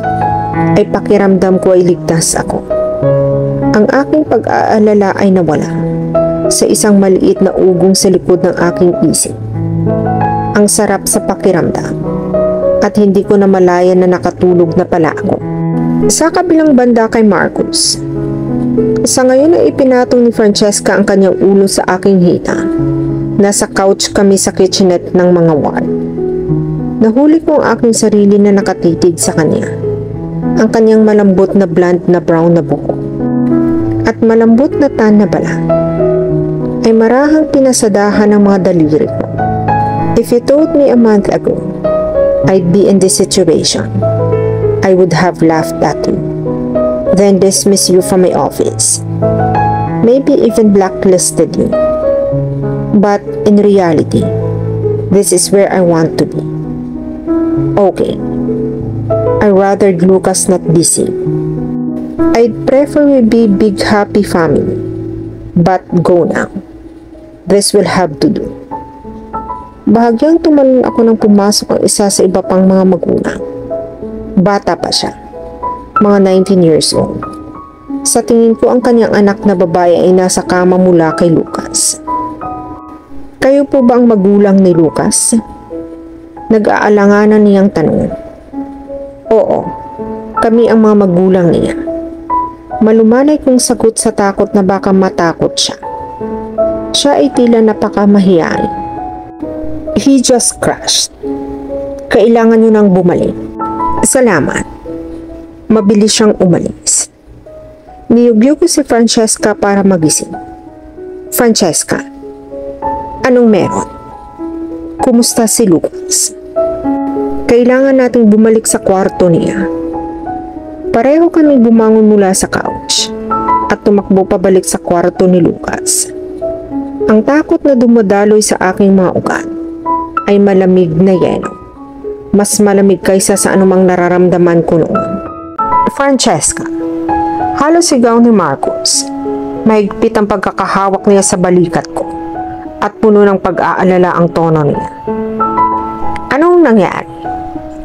ay pakiramdam ko ay ligtas ako. Ang aking pag-aalala ay nawala sa isang maliit na ugong sa likod ng aking isip. Ang sarap sa pakiramdam at hindi ko na malaya na nakatulog na pala ako. Sa kabilang banda kay Marcos, sa ngayon ay ipinatong ni Francesca ang kanyang ulo sa aking hita. Nasa couch kami sa kitchenette ng mga ward. Nahuli ko ang aking sarili na nakatitig sa kanya. Ang kanyang malambot na blonde na brown na buhok at malambot na tan na balat ay marahang pinasadahan ng mga daliri ko. If you told me a month ago I'd be in this situation, I would have laughed at you, then dismissed you from my office, maybe even blacklisted you. But in reality, this is where I want to be. Okay, I rather Lucas not be sick. I'd prefer we be big happy family. But go now. This will have to do. Bahagyang tumalon ako nang pumasok ang isa sa iba pang mga magulang. Bata pa siya, mga 19 years old. Sa tingin ko ang kanyang anak na babae ay nasa kama mula kay Lucas. Kayo po ba ang magulang ni Lucas? Nag-aalanganan niyang tanong. Oo, kami ang mga magulang niya. Malumanay kong sagot sa takot na baka matakot siya. Siya ay tila napakamahiyain. He just crashed. Kailangan niyo nang bumalik. Salamat. Mabilis siyang umalis. Niyugyo ko si Francesca para magising. Francesca, anong meron? Kumusta si Lucas? Kailangan nating bumalik sa kwarto niya. Pareho kaming bumangon mula sa couch at tumakbo pabalik sa kwarto ni Lucas. Ang takot na dumadaloy sa aking mga ugat ay malamig na yelo. Mas malamig kaysa sa anumang nararamdaman ko noon. Francesca, halos sigaw ni Marcos. Mahigpit ang pagkakahawak niya sa balikat ko at puno ng pag-aalala ang tono niya. Anong nangyari?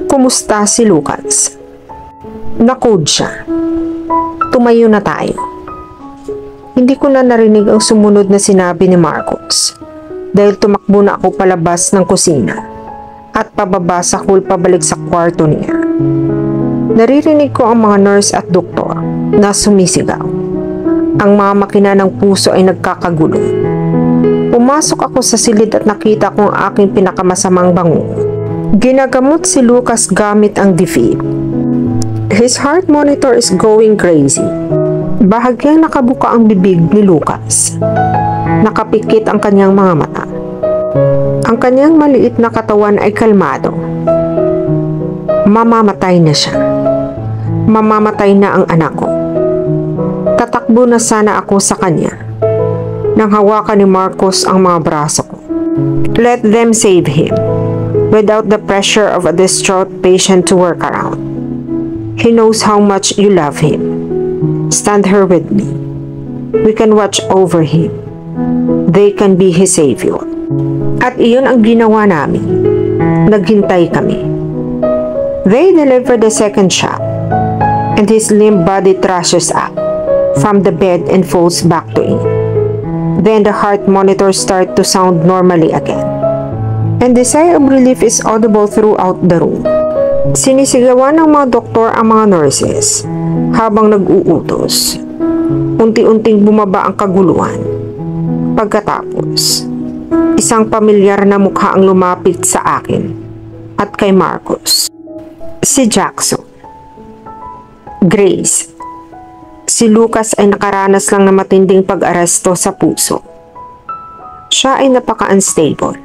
Kumusta si Lucas? Nakod siya. Tumayo na tayo. Hindi ko na narinig ang sumunod na sinabi ni Marcos dahil tumakbo na ako palabas ng kusina at pababa sa hall pabalik sa kwarto niya. Naririnig ko ang mga nurse at doktor na sumisigaw. Ang mga makina ng puso ay nagkakagulo. Pumasok ako sa silid at nakita ko ang aking pinakamasamang bangungot. Ginagamot si Lucas gamit ang Defib. His heart monitor is going crazy. Bahagyang nakabuka ang bibig ni Lucas. Nakapikit ang kanyang mga mata. Ang kanyang maliit na katawan ay kalmado. Mamamatay na siya. Mamamatay na ang anak ko. Tatakbo na sana ako sa kanya nang hawakan ni Marcos ang mga braso ko. Let them save him without the pressure of a distraught patient to work around. He knows how much you love him. Stand here with me. We can watch over him. They can be his savior. At iyon ang ginawa namin. Naghintay kami. They delivered the second shot and his limp body thrashes up from the bed and falls back to it. Then the heart monitor starts to sound normally again. And the sigh of relief is audible throughout the room. Sinisigawan ng mga doktor ang mga nurses habang nag-uutos. Unti-unting bumaba ang kaguluhan. Pagkatapos, isang pamilyar na mukha ang lumapit sa akin at kay Marcos. Si Jackson. Grace. Si Lucas ay nakaranas lang ng matinding pag-aresto sa puso. Siya ay napaka-unstable.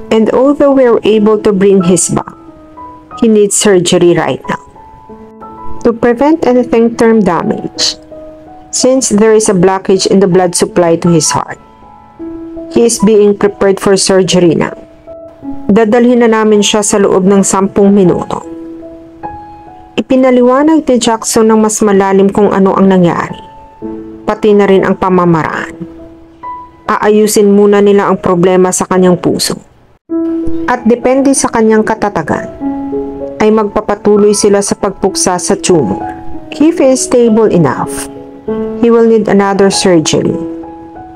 And although we were able to bring his back, he needs surgery right now. To prevent anything term damage, since there is a blockage in the blood supply to his heart, he is being prepared for surgery now. Dadalhin na namin siya sa loob ng 10 minuto. Ipinaliwanag ni Jackson ng mas malalim kung ano ang nangyari, pati na rin ang pamamaraan. Aayusin muna nila ang problema sa kanyang puso. At depende sa kanyang katatagan, ay magpapatuloy sila sa pagpuksa sa tumor. If he is stable enough, he will need another surgery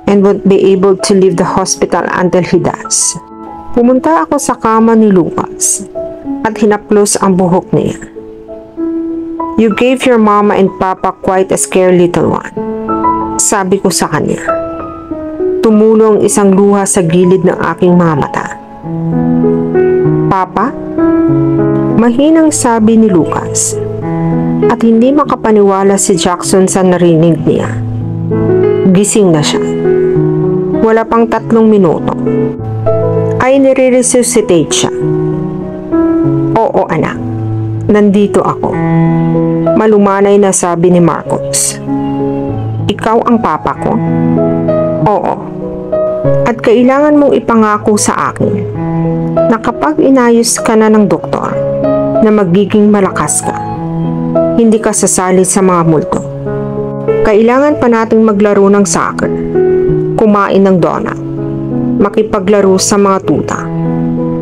and won't be able to leave the hospital until he does. Pumunta ako sa kama ni Lucas at hinaplos ang buhok niya. You gave your mama and papa quite a scare, little one. Sabi ko sa kanya. Tumulo ang isang luha sa gilid ng aking mga mata. Papa? Mahinang sabi ni Lucas. At hindi makapaniwala si Jackson sa narinig niya. Gising na siya. Wala pang 3 minuto ay nire-resuscitate siya. Oo anak, nandito ako. Malumanay na sabi ni Marcos. Ikaw ang papa ko? Oo. At kailangan mong ipangako sa akin na kapag inayos ka na ng doktor na magiging malakas ka, hindi ka sasali sa mga multo. Kailangan pa nating maglaro ng soccer, kumain ng donut, makipaglaro sa mga tuta,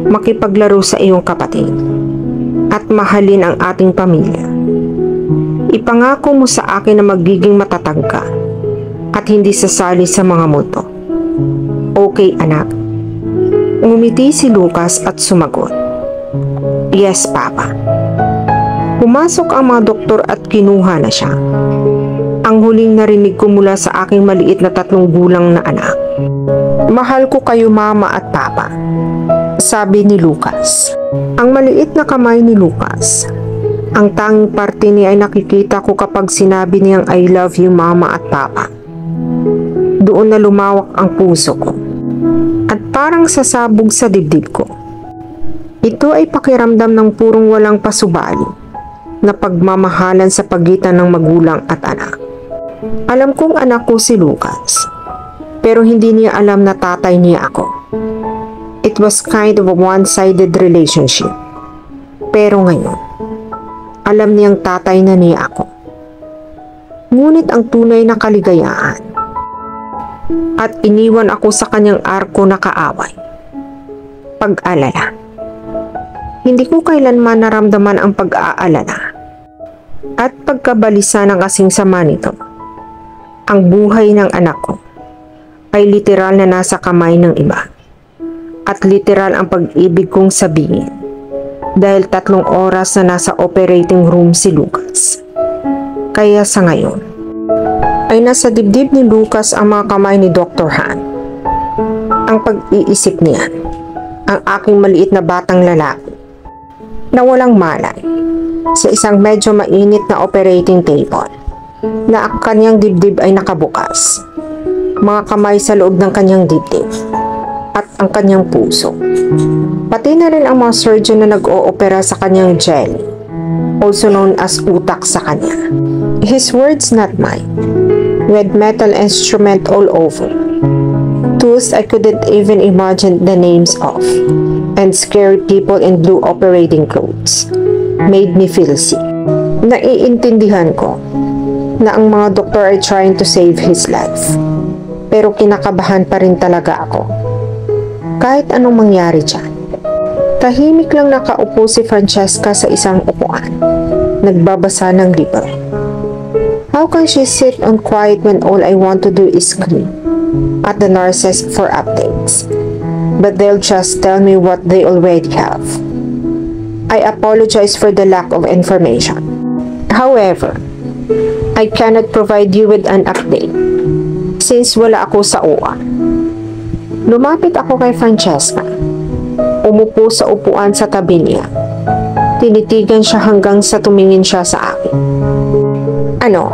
makipaglaro sa iyong kapatid, at mahalin ang ating pamilya. Ipangako mo sa akin na magiging matatag ka at hindi sasali sa mga multo. Okay, anak. Ngumiti si Lucas at sumagot. Yes, Papa. Pumasok ang mga doktor at kinuha na siya. Ang huling narinig ko mula sa aking maliit na 3 gulang na anak. Mahal ko kayo, Mama at Papa, sabi ni Lucas. Ang maliit na kamay ni Lucas. Ang tanging parte niya ay nakikita ko kapag sinabi niyang I love you, Mama at Papa. Doon na lumawak ang puso ko at parang sasabog sa dibdib ko. Ito ay pakiramdam ng purong walang pasubali na pagmamahalan sa pagitan ng magulang at anak. Alam kong anak ko si Lucas, pero hindi niya alam na tatay niya ako. It was kind of a one-sided relationship. Pero ngayon, alam niyang tatay na niya ako. Ngunit ang tunay na kaligayahan at iniwan ako sa kanyang arko na kaaway. Pag-alala. Hindi ko kailanman naramdaman ang pag-aalala at pagkabalisa ng kasing sama nito. Ang buhay ng anak ko ay literal na nasa kamay ng iba at literal ang pag-ibig kong sabihin dahil 3 oras na nasa operating room si Lucas. Kaya sa ngayon ay nasa dibdib ni Lucas ang mga kamay ni Dr. Han. Ang pag-iisip niyan, ang aking maliit na batang lalaki na walang malay sa isang medyo mainit na operating table na ang kanyang dibdib ay nakabukas, mga kamay sa loob ng kanyang dibdib at ang kanyang puso. Pati na rin ang mga surgeon na nag-oopera sa kanyang jelly, also known as utak sa kanya. His words not mine, with metal instrument all over, tools I couldn't even imagine the names of, and scary people in blue operating clothes made me feel sick. Naiintindihan ko na ang mga doktor ay trying to save his life, pero kinakabahan pa rin talaga ako. Kahit anong mangyari dyan. Tahimik lang nakaupo si Francesca sa isang upuan, nagbabasa ng libro. How can she sit on quiet when all I want to do is scream at the nurses for updates? But they'll just tell me what they already have. I apologize for the lack of information. However, I cannot provide you with an update since wala ako sa OR. Lumapit ako kay Francesca. Umupo sa upuan sa tabi niya. Tinitigan siya hanggang sa tumingin siya sa akin. Ano?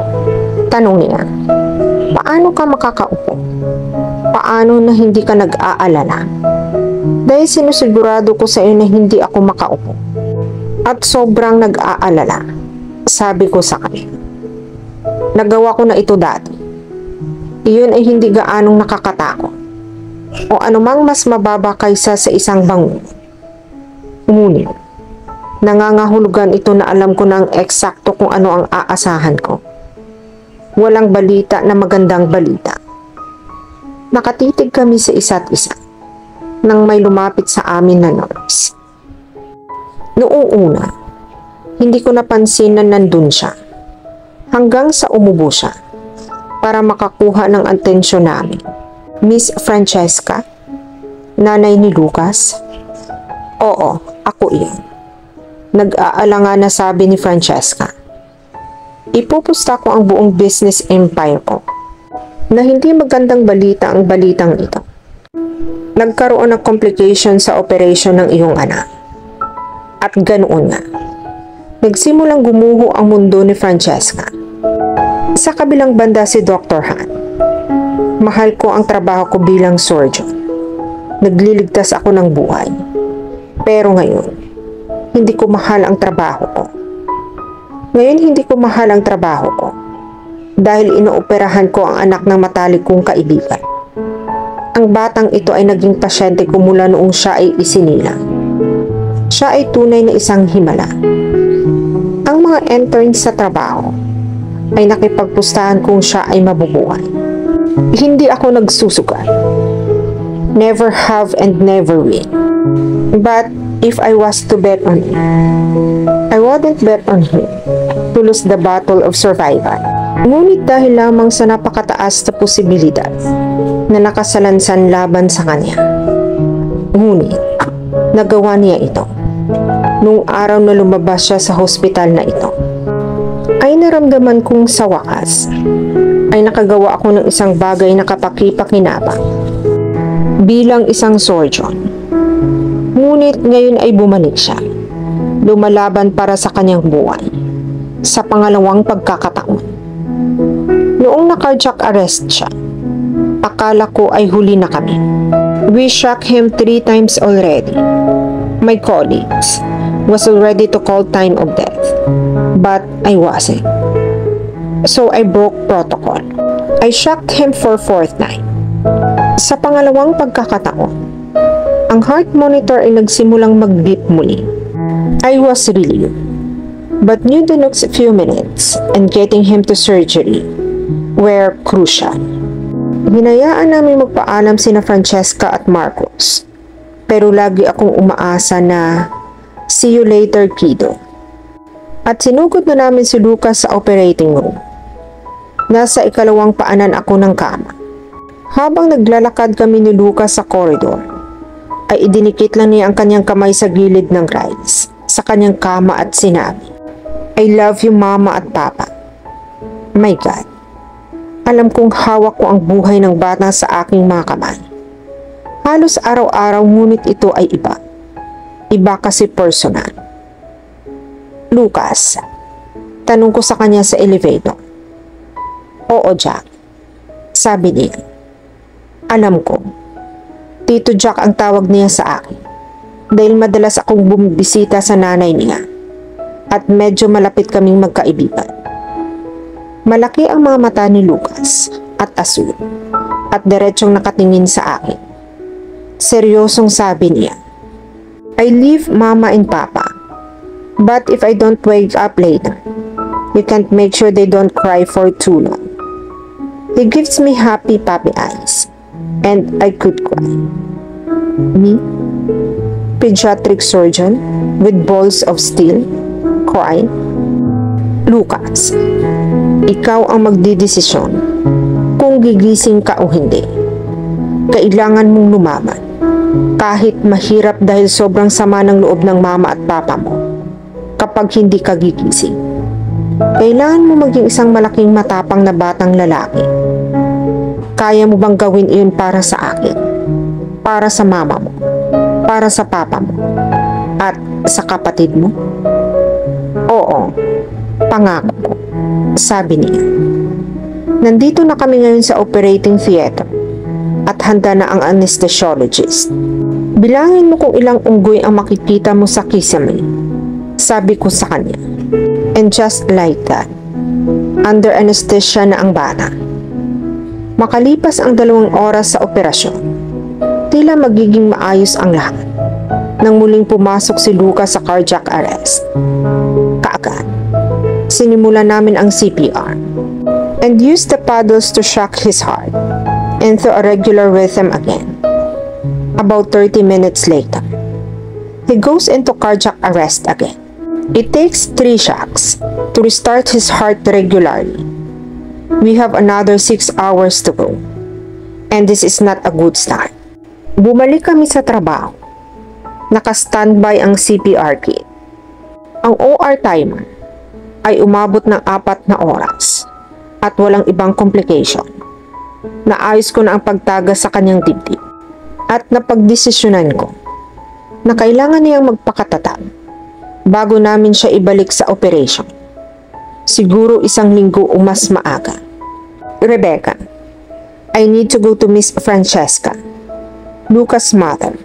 Tanong niya. Paano ka makakaupo? Paano na hindi ka nag-aalala? Dahil sinusigurado ko sa iyo na hindi ako makaupo. At sobrang nag-aalala. Sabi ko sa kanya. Nagawa ko na ito dati. Iyon ay hindi gaanong nakakatakot o anumang mas mababa kaysa sa isang bangon. Ngunit, nangangahulugan ito na alam ko ng eksakto kung ano ang aasahan ko. Walang balita na magandang balita. Nakatitig kami sa isa't isa nang may lumapit sa amin na nurse. Noong una, hindi ko napansin na nandun siya hanggang sa umubo siya para makakuha ng atensyon namin. Miss Francesca? Nanay ni Lucas? Oo, ako iyon. Nag-aalanga na sabi ni Francesca. Ipupusta ko ang buong business empire ko na hindi magandang balita ang balitang ito. Nagkaroon ng complication sa operation ng iyong anak. At ganoon nga. Nagsimulang gumuho ang mundo ni Francesca. Sa kabilang banda si Dr. Han. Mahal ko ang trabaho ko bilang surgeon. Nagliligtas ako ng buhay. Pero ngayon, hindi ko mahal ang trabaho ko. Ngayon hindi ko mahal ang trabaho ko dahil inooperahan ko ang anak ng matalik kong kaibigan. Ang batang ito ay naging pasyente ko mula noong siya ay isinilang. Siya ay tunay na isang himala. Ang mga interns sa trabaho ay nakipagpustahan kung siya ay mabubuhay. Hindi ako nagsusugal. Never have and never will. But if I was to bet on him, I wouldn't bet on him to lose the battle of survival. Ngunit dahil lamang sa napakataas na posibilidad na nakasalansan laban sa kanya. Ngunit, nagawa niya ito. Nung araw na lumabas siya sa hospital na ito, ay naramdaman kong sa wakas ay nakagawa ako ng isang bagay na kapaki-pakinabang bilang isang surgeon. Ngunit ngayon ay bumalik siya, lumalaban para sa kanyang buhay, sa pangalawang pagkakataon. Noong na-cardiac arrest siya, akala ko ay huli na kami. We shocked him 3 times already. My colleagues was already to call time of death, but I wasn't. So I broke protocol. I shocked him for 4th time. Sa pangalawang pagkakataon, ang heart monitor ay nagsimulang mag-beep muli. I was relieved, but knew the next few minutes and getting him to surgery were crucial. Hinayaan namin magpaalam sina Francesca at Marcos, pero lagi akong umaasa na see you later, kiddo. At sinugod na namin si Lucas sa operating room. Nasa ikalawang paanan ako ng kama. Habang naglalakad kami ni Lucas sa corridor, ay idinikit lang niya ang kanyang kamay sa gilid ng rides sa kanyang kama at sinabi, I love you, Mama at Papa. My God, alam kong hawak ko ang buhay ng bata sa aking mga kamay. Halos araw-araw, ngunit ito ay iba. Iba kasi personal. Lucas, tanong ko sa kanya sa elevator. Oo, Jack. Sabi niya, alam ko. Tito Jack ang tawag niya sa akin dahil madalas akong bumibisita sa nanay niya at medyo malapit kaming magkaibigan. Malaki ang mga mata ni Lucas at asul at diretsyong nakatingin sa akin. Seryosong sabi niya, I leave Mama and Papa, but if I don't wake up later, you can't make sure they don't cry for too long. He gives me happy puppy eyes. And I could cry. Me? Pediatric surgeon with balls of steel? Cry? Lucas, ikaw ang magdidesisyon kung gigising ka o hindi. Kailangan mong lumaban. Kahit mahirap dahil sobrang sama ng loob ng mama at papa mo. Kapag hindi ka gigising, kailangan mo maging isang malaking matapang na batang lalaki. Kaya mo bang gawin iyon para sa akin? Para sa mama mo? Para sa papa mo? At sa kapatid mo? Oo, pangako ko, sabi niya. Nandito na kami ngayon sa operating theater at handa na ang anesthesiologist. Bilangin mo kung ilang unggoy ang makikita mo sa kisame, sabi ko sa kanya. And just like that, under anesthesia na ang bata. Makalipas ang 2 oras sa operasyon, tila magiging maayos ang lahat. Nang muling pumasok si Lucas sa cardiac arrest. Kaagad, sinimulan namin ang CPR and used the paddles to shock his heart into a regular rhythm again. About 30 minutes later, he goes into cardiac arrest again. It takes 3 shocks to restart his heart regularly. We have another 6 hours to go, and this is not a good start. Bumalik kami sa trabaho. Naka-standby ang CPR kit. Ang OR timer ay umabot ng 4 na oras at walang ibang complication. Naayos ko na ang pagtagas sa kanyang dibdib at napagdesisyonan ko na kailangan niyang magpakatatag bago namin siya ibalik sa operation. Siguro 1 linggo o mas maaga. Rebecca, I need to go to Miss Francesca, Lucas' mother,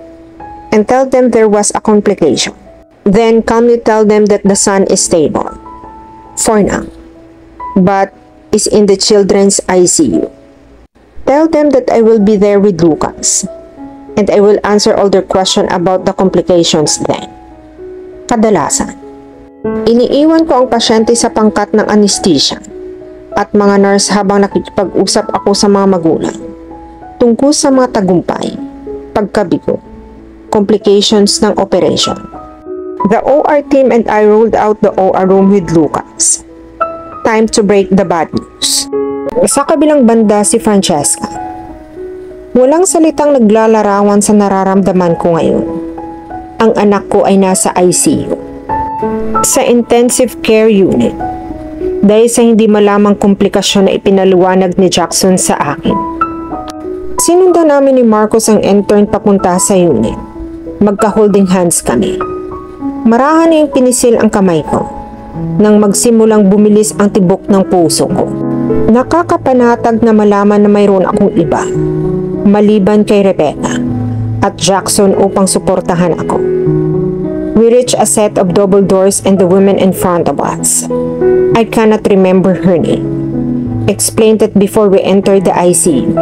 and tell them there was a complication. Then calmly tell them that the son is stable for now, but is in the children's ICU. Tell them that I will be there with Lucas, and I will answer all their questions about the complications then. Kadalasan, iniiwan ko ang pasyente sa pangkat ng anesthesia at mga nurse habang nakikipag-usap ako sa mga magulang tungkol sa mga tagumpay, pagkabigo, complications ng operation. The OR team and I rolled out the OR room with Lucas. Time to break the bad news. Sa kabilang banda si Francesca. Walang salitang naglalarawan sa nararamdaman ko ngayon. Ang anak ko ay nasa ICU. Sa intensive care unit. Dahil sa hindi malamang komplikasyon na ipinaliwanag ni Jackson sa akin. Sinundan namin ni Marcos ang intern papunta sa unit. Magka-holding hands kami. Marahan niyang pinisil ang kamay ko nang magsimulang bumilis ang tibok ng puso ko. Nakakapanatag na malaman na mayroon akong iba, maliban kay Rebecca at Jackson upang suportahan ako. We reach a set of double doors and the woman in front of us. I cannot remember her name. Explained that before we enter the ICU,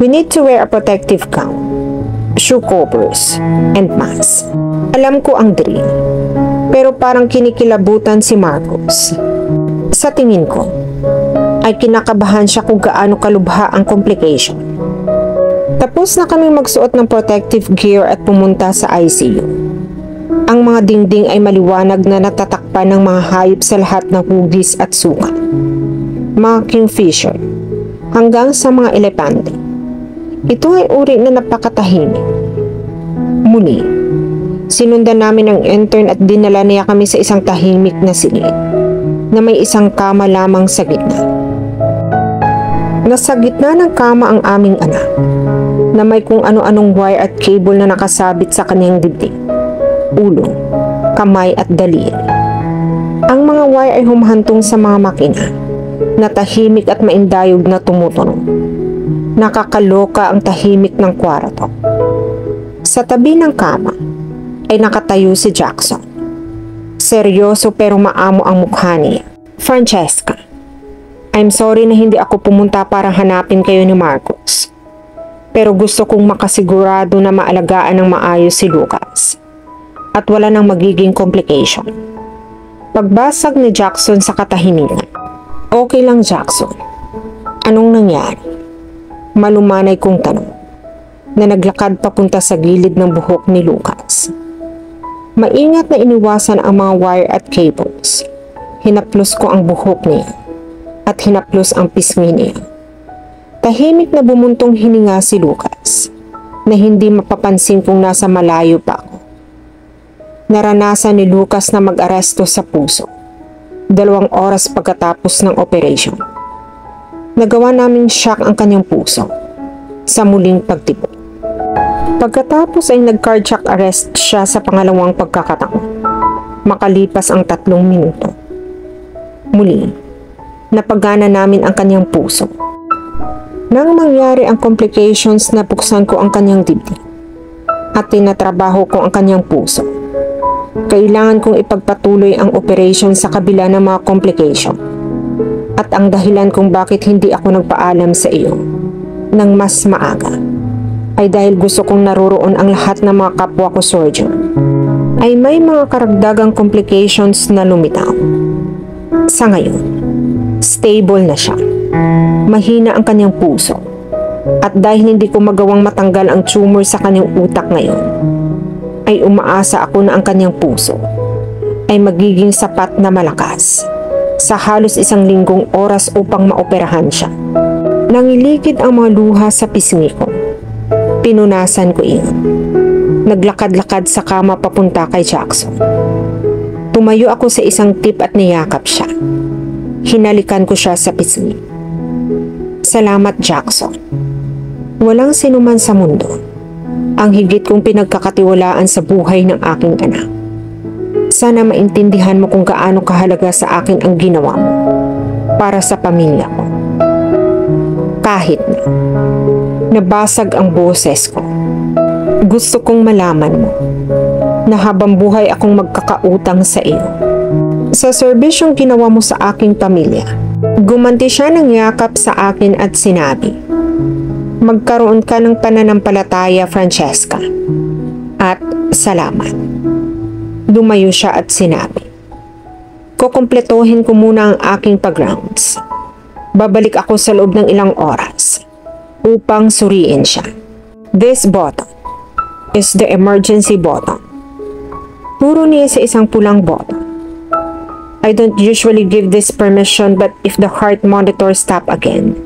we need to wear a protective gown, shoe covers, and mask. Alam ko ang drill, pero parang kinikilabutan si Marcos. Sa tingin ko, ay kinakabahan siya kung gaano kalubha ang complication. Tapos na kaming magsuot ng protective gear at pumunta sa ICU. Ang mga dingding ay maliwanag na natatakpan ng mga hayop sa lahat ng hugis at sukat. Mga kingfisher, hanggang sa mga elepante. Ito ay uri na napakatahimik. Muli, sinundan namin ang intern at dinala niya kami sa isang tahimik na silid na may isang kama lamang sa gitna. Nasa gitna ng kama ang aming anak na may kung ano-anong wire at cable na nakasabit sa kanyang dibdib, ulo, kamay at daliri. Ang mga wire ay humahantong sa mga makina na tahimik at maindayog na tumutunog. Nakakaloka ang tahimik ng kwarto. Sa tabi ng kama ay nakatayo si Jackson. Seryoso pero maamo ang mukha niya. Francesca, I'm sorry na hindi ako pumunta para hanapin kayo ni Marcos. Pero gusto kong makasigurado na maalagaan ng maayos si Lucas. At wala nang magiging complication. Pagbasag ni Jackson sa katahimikan. Okay lang, Jackson. Anong nangyari? Malumanay kong tanong na naglakad papunta sa gilid ng buhok ni Lucas. Maingat na iniwasan ang mga wire at cables. Hinaplos ko ang buhok niya at hinaplos ang pisngi niya. Tahimik na bumuntong hininga si Lucas na hindi mapapansin kung nasa malayo pa ako. Naranasan ni Lucas na mag-aresto sa puso 2 oras pagkatapos ng operation. Nagawa naming shock ang kanyang puso sa muling pagtibok. Pagkatapos ay nag-cardiac arrest siya sa pangalawang pagkakataon. Makalipas ang 3 minuto. Muli, napagana namin ang kanyang puso. Nang mangyari ang complications, napuksan ko ang kanyang dibdib at tinatrabaho ko ang kanyang puso. Kailangan kong ipagpatuloy ang operation sa kabila ng mga complication. At ang dahilan kung bakit hindi ako nagpaalam sa iyo ng mas maaga ay dahil gusto kong naroroon ang lahat ng mga kapwa ko surgeon. Ay may mga karagdagang complications na lumitaw. Sa ngayon, stable na siya. Mahina ang kanyang puso At dahil hindi ko magawang matanggal ang tumor sa kanyang utak ngayon, ay umaasa ako na ang kanyang puso ay magiging sapat na malakas sa halos 1 linggong oras upang maoperahan siya. Nangilikid ang mga luha sa pisngi ko. Pinunasan ko iyon. Naglakad-lakad sa kama papunta kay Jackson. Tumayo ako sa isang tip at niyakap siya. Hinalikan ko siya sa pisngi. Salamat, Jackson. Walang sinuman sa mundo ang higit kong pinagkakatiwalaan sa buhay ng aking anak. Sana maintindihan mo kung gaano kahalaga sa akin ang ginawa mo para sa pamilya ko. Kahit na nabasag ang boses ko, gusto kong malaman mo na habang buhay akong magkakautang sa iyo. Sa serbisyong ginawa mo sa aking pamilya, gumanti siya ng yakap sa akin at sinabi, magkaroon ka ng pananampalataya, Francesca. At salamat. Lumayo siya at sinabi, kukumpletuhin ko muna ang aking pag-rounds. Babalik ako sa loob ng ilang oras upang suriin siya. This button is the emergency button. Turo niya sa isang pulang button. I don't usually give this permission, but if the heart monitor stop again,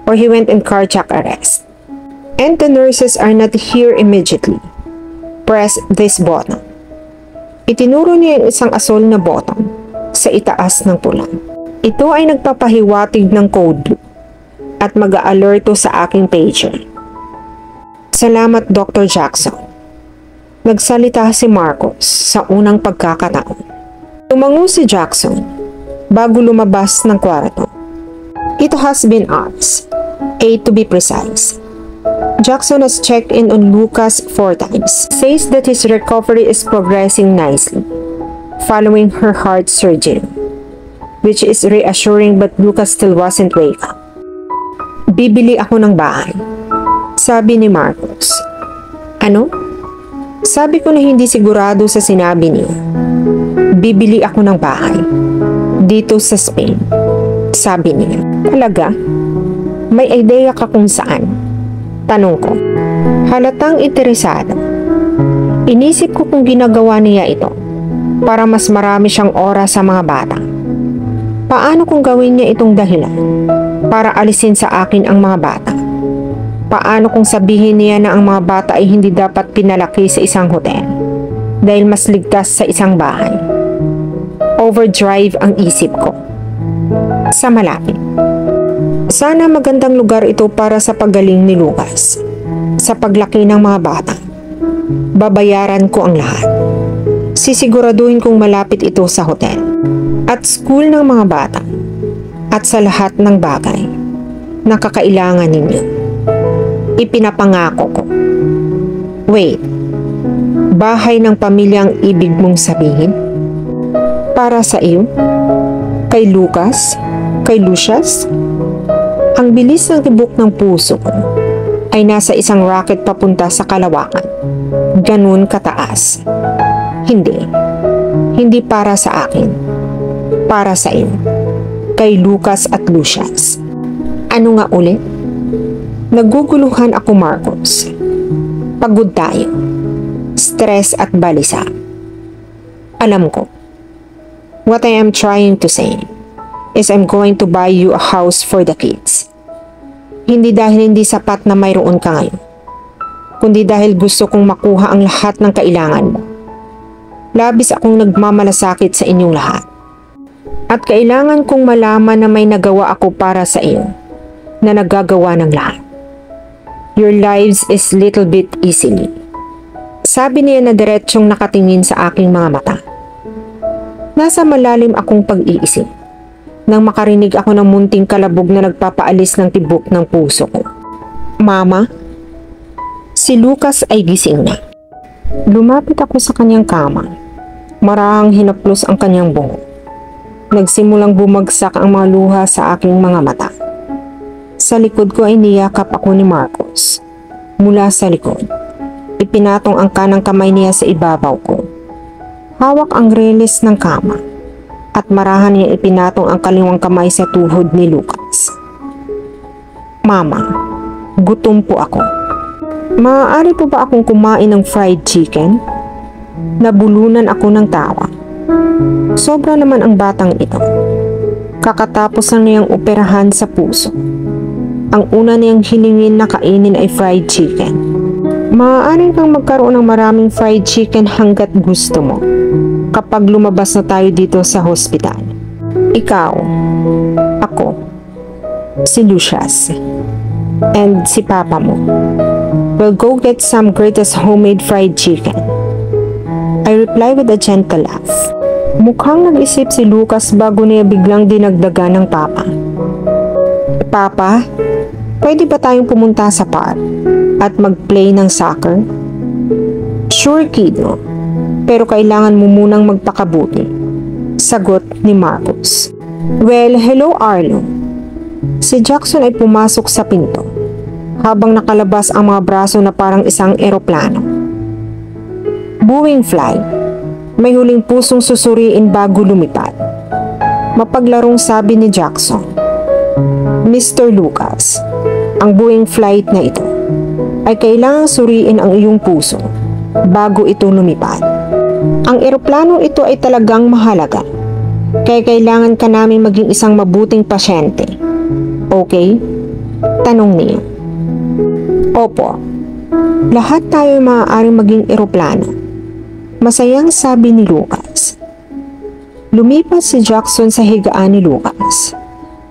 or he went in cardiac arrest, and the nurses are not here immediately, press this button. Itinuro niya yung isang asol na button sa itaas ng pulang. Ito ay nagpapahiwatig ng code blue at mag-aalerto sa aking pager. Salamat, Dr. Jackson. Nagsalita si Marcos sa unang pagkakataon. Tumango si Jackson bago lumabas ng kwarto. It has been hours, 8 to be precise. Jackson has checked in on Lucas 4 times. Says that his recovery is progressing nicely following her heart surgery, which is reassuring, but Lucas still wasn't wake up. Bibili ako ng bahay, sabi ni Marcos. Ano? Sabi ko na hindi sigurado sa sinabi niya. Bibili ako ng bahay dito sa Spain, sabi niya. Talaga? May idea ka kung saan? Tanong ko. Halatang interesado. Inisip ko kung ginagawa niya ito para mas marami siyang oras sa mga bata. Paano kung gawin niya itong dahilan para alisin sa akin ang mga bata? Paano kung sabihin niya na ang mga bata ay hindi dapat pinalaki sa isang hotel dahil mas ligtas sa isang bahay? Overdrive ang isip ko. Sa malapit. Sana magandang lugar ito para sa paggaling ni Lucas. Sa paglaki ng mga bata. Babayaran ko ang lahat. Sisiguraduhin kong malapit ito sa hotel at school ng mga bata at sa lahat ng bagay na kakailangan ninyo. Ipinapangako ko. Wait, bahay ng pamilyang ibig mong sabihin? Para sa iyo? Kay Lucas? Kay Lucius? Ang bilis ng tibok ng puso ko ay nasa isang rocket papunta sa kalawakan. Ganun kataas. Hindi. Hindi para sa akin. Para sa iyo. Kay Lucas at Lucius. Ano nga ulit? Naguguluhan ako, Marcos. Pagod tayo. Stress at balisa. Alam ko. What I am trying to say is I'm going to buy you a house for the kids. Hindi dahil hindi sapat na mayroon ka ngayon, kundi dahil gusto kong makuha ang lahat ng kailangan mo. Labis akong nagmamalasakit sa inyong lahat. At kailangan kong malaman na may nagawa ako para sa iyo, na nagagawa ng lahat. Your lives is little bit easily. Sabi niya na diretsyong nakatingin sa aking mga mata. Nasa malalim akong pag-iisip nang makarinig ako ng munting kalabog na nagpapaalis ng tibok ng puso ko. Mama, si Lucas ay gising na. Lumapit ako sa kanyang kama. Marahang hinaplos ang kanyang buhok. Nagsimulang bumagsak ang mga luha sa aking mga mata. Sa likod ko ay niyakap ako ni Marcos. Mula sa likod, ipinatong ang kanang kamay niya sa ibabaw ko. Hawak ang reles ng kama at marahan niya ipinatong ang kaliwang kamay sa tuhod ni Lucas. Mama, Gutom po ako. Maaari po ba akong kumain ng fried chicken? Nabulunan ako ng tawa. Sobra naman ang batang ito. Kakatapos na niyang operahan sa puso. Ang una niyang hilingin na kainin ay fried chicken. Maaari kang magkaroon ng maraming fried chicken hanggat gusto mo kapag lumabas na tayo dito sa hospital. Ikaw, ako, si Lucius, and si Papa mo. We'll go get some greatest homemade fried chicken. I reply with a gentle laugh. Mukhang nag-isip si Lucas bago niya biglang dinagdagan ng Papa. Papa, pwede ba tayong pumunta sa park at mag-play ng soccer? Sure, kiddo. Pero kailangan mo munang magpakabuti. Sagot ni Marcus. Well, hello Arlo. Si Jackson ay pumasok sa pinto habang nakalabas ang mga braso na parang isang eroplano. Buwing fly, may huling pusong susuriin bago lumipad. Mapaglarong sabi ni Jackson, Mr. Lucas, ang Boeing flight na ito ay kailangang suriin ang iyong puso bago ito lumipad. Ang eroplanong ito ay talagang mahalaga, kaya kailangan ka namin maging isang mabuting pasyente. Okay? Tanong niya. Opo, lahat tayo maaaring maging eroplano. Masayang sabi ni Lucas. Lumipat si Jackson sa higaan ni Lucas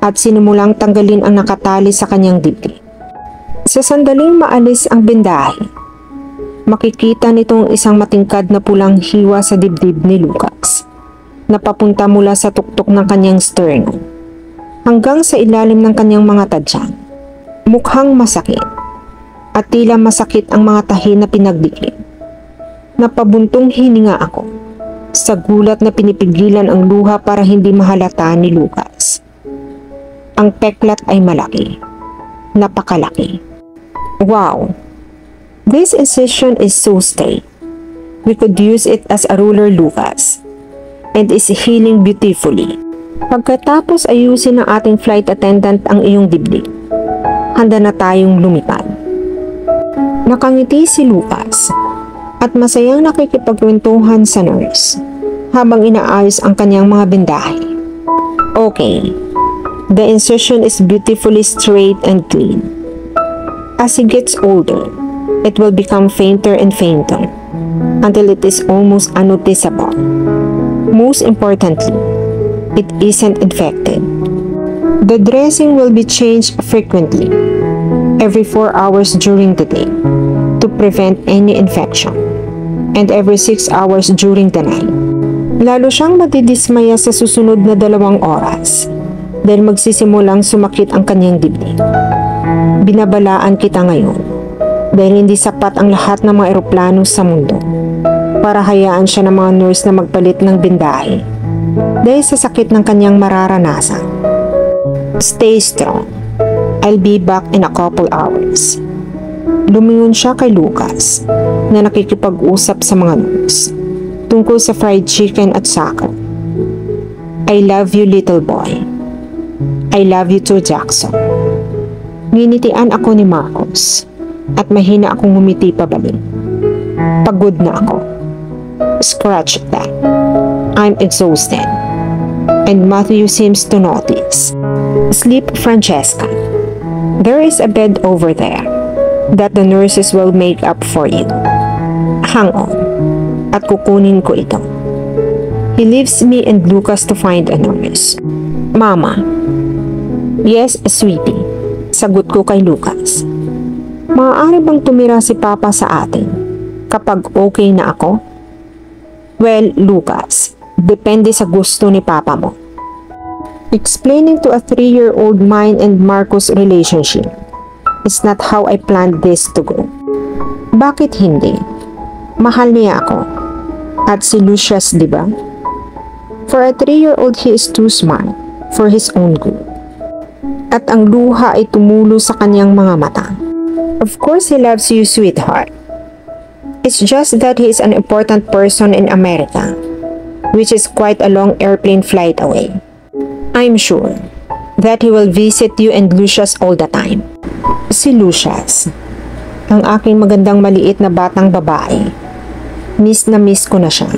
at sinimulang tanggalin ang nakatali sa kanyang dibdib. Sa sandaling maalis ang bindahe, makikita nitong isang matingkad na pulang hiwa sa dibdib ni Lucas na papunta mula sa tuktok ng kanyang sternum hanggang sa ilalim ng kanyang mga tadyang. Mukhang masakit at tila masakit ang mga tahi na pinagdikit. Napabuntong hininga ako sa gulat na pinipigilan ang luha para hindi mahalata ni Lucas. Ang peklat ay malaki. Napakalaki. Wow! This incision is so straight. We could use it as a ruler, Lucas. And is healing beautifully. Pagkatapos ayusin ng ating flight attendant ang iyong dibdib, handa na tayong lumipad. Nakangiti si Lucas at masayang nakikipagkwentuhan sa nurse habang inaayos ang kanyang mga bendahe. Okay, the incision is beautifully straight and clean. As he gets older, it will become fainter and fainter until it is almost unnoticeable. Most importantly, it isn't infected. The dressing will be changed frequently, every 4 hours during the day, to prevent any infection, and every 6 hours during the night. Lalo siyang madidismaya sa susunod na 2 oras dahil magsisimulang sumakit ang kanyang dibdib. Binabalaan kita ngayon dahil hindi sapat ang lahat ng mga eroplano sa mundo para hayaan siya ng mga nurse na magpalit ng bindahe dahil sa sakit ng kanyang mararanasan. Stay strong. I'll be back in a couple hours. Lumingon siya kay Lucas na nakikipag-usap sa mga nurse tungkol sa fried chicken at soccer. I love you, little boy. I love you too, Jackson. Nginitian ako ni Marcus at mahina akong humiti pabalik. Pagod na ako. Scratch that. I'm exhausted. And Matthew seems to notice. Sleep, Francesca. There is a bed over there that the nurses will make up for you. Hang on, at kukunin ko ito. He leaves me and Lucas to find a nurse. Mama. Yes, sweetie. Sagot ko kay Lucas. Maaari bang tumira si Papa sa atin kapag okay na ako? Well, Lucas, depende sa gusto ni Papa mo. Explaining to a 3-year-old mine and Marcus relationship is not how I planned this to go. Bakit hindi? Mahal niya ako. At si Lucius, diba? For a 3-year-old, he is too smart for his own good. At ang luha ay tumulo sa kanyang mga mata. Of course, he loves you, sweetheart. It's just that he is an important person in America, which is quite a long airplane flight away. I'm sure that he will visit you and Lucius all the time. Si Lucius, ang aking magandang maliit na batang babae. Miss na miss ko na siya.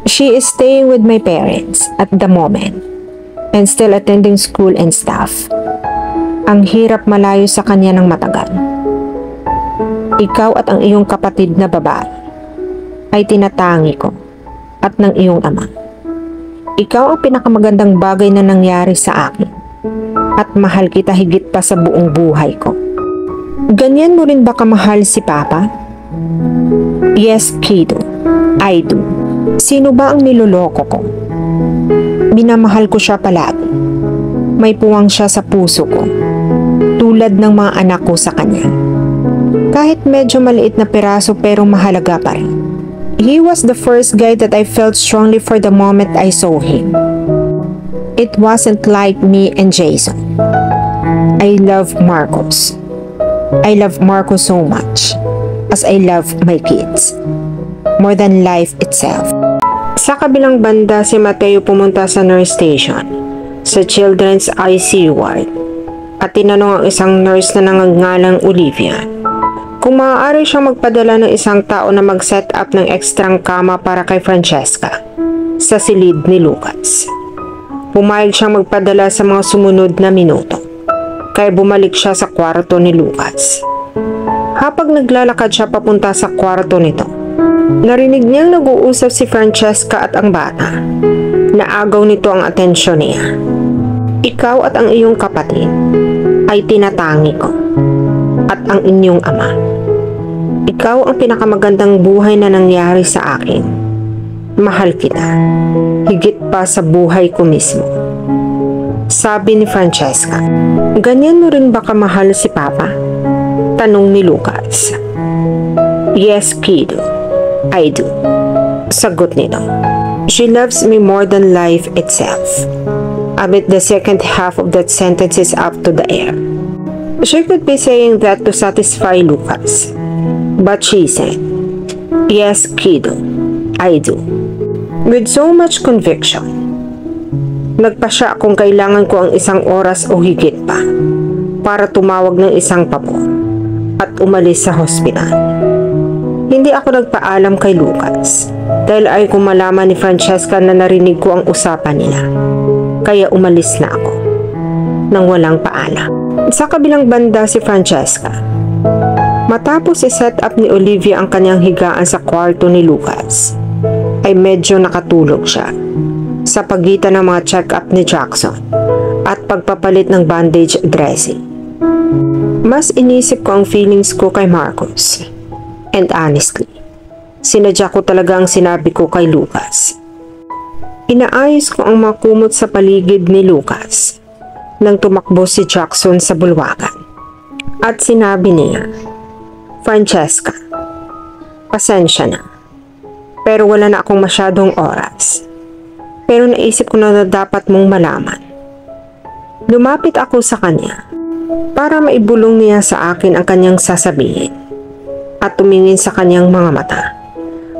She is staying with my parents at the moment and still attending school and stuff. Ang hirap malayo sa kanya ng matagal. Ikaw at ang iyong kapatid na babae ay tinatangi ko at ng iyong ama. Ikaw ang pinakamagandang bagay na nangyari sa akin at mahal kita higit pa sa buong buhay ko. Ganyan mo rin ba kamahal si Papa? Yes, kiddo. I do. Sino ba ang niloloko ko? Minamahal ko siya palagi. May puwang siya sa puso ko, tulad ng mga anak ko sa kanya. Kahit medyo maliit na piraso pero mahalaga pa rin. He was the first guy that I felt strongly for the moment I saw him. It wasn't like me and Jason. I love Marcos. I love Marcos so much, as I love my kids. More than life itself. Sa kabilang banda, si Mateo pumunta sa nurse station, sa children's ICU ward, at tinanong ang isang nurse na nangangalang Olivia kung maaari siyang magpadala ng isang tao na mag-set up ng ekstrang kama para kay Francesca sa silid ni Lucas. Pumayag siyang magpadala sa mga sumunod na minuto, kaya bumalik siya sa kwarto ni Lucas. Habang naglalakad siya papunta sa kwarto nito, narinig niyang nag-uusap si Francesca at ang bata. Naagaw nito ang atensyon niya. Ikaw at ang iyong kapatid ay tinatangi ko at ang inyong ama. Ikaw ang pinakamagandang buhay na nangyari sa akin. Mahal kita, higit pa sa buhay ko mismo. Sabi ni Francesca. Ganyan mo rin ba kamahal si Papa? Tanong ni Lucas. Yes, kiddo. I do. Sagot nito. She loves me more than life itself. I bet the second half of that sentence is up to the air. She could be saying that to satisfy Lucas. But she said, yes, kiddo, I do. With so much conviction. Nagpa siya kung kailangan ko ang isang oras o higit pa para tumawag ng isang pabor at umalis sa hospital. Hindi ako nagpaalam kay Lucas dahil ay kung malaman ni Francesca na narinig ko ang usapan nila. Kaya umalis na ako nang walang paalam. Sa kabilang banda si Francesca. Matapos i-set up ni Olivia ang kanyang higaan sa kwarto ni Lucas, ay medyo nakatulog siya sa pagitan ng mga check-up ni Jackson at pagpapalit ng bandage dressing. Mas inisip ko ang feelings ko kay Marcos. And honestly, sinadya ko talaga ang sinabi ko kay Lucas. Inaayos ko ang mga kumot sa paligid ni Lucas nang tumakbo si Jackson sa bulwagan. At sinabi niya, Francesca, pasensya na. Pero wala na akong masyadong oras. Pero naisip ko na dapat mong malaman. Lumapit ako sa kanya para maibulong niya sa akin ang kanyang sasabihin. At tumingin sa kanyang mga mata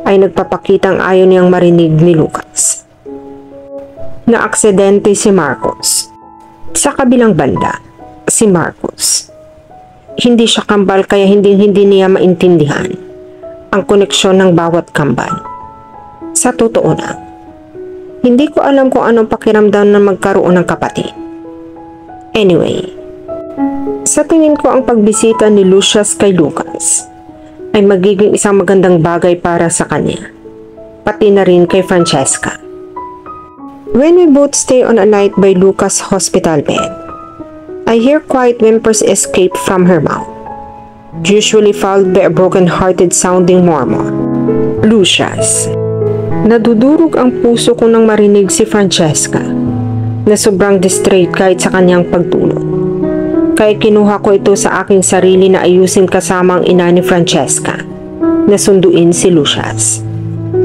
ay nagpapakitang ayaw niyang marinig ni Lucas. Na-aksidente si Marcos. Sa kabilang banda, si Marcos. Hindi siya kambal kaya hindi niya maintindihan ang koneksyon ng bawat kambal. Sa totoo lang, hindi ko alam kung anong pakiramdam na magkaroon ng kapatid. Anyway, sa tingin ko ang pagbisita ni Lucius kay Lucas ay magiging isang magandang bagay para sa kanya, pati na rin kay Francesca. When we both stay on a night by Lucas' hospital bed, I hear quiet whimpers escape from her mouth, usually followed by a broken-hearted sounding murmur. Lucius. Nadudurog ang puso ko nang marinig si Francesca na sobrang distraught kahit sa kanyang pagtulog. Kaya kinuha ko ito sa aking sarili na ayusin kasama ang ina ni Francesca na sunduin si Lucius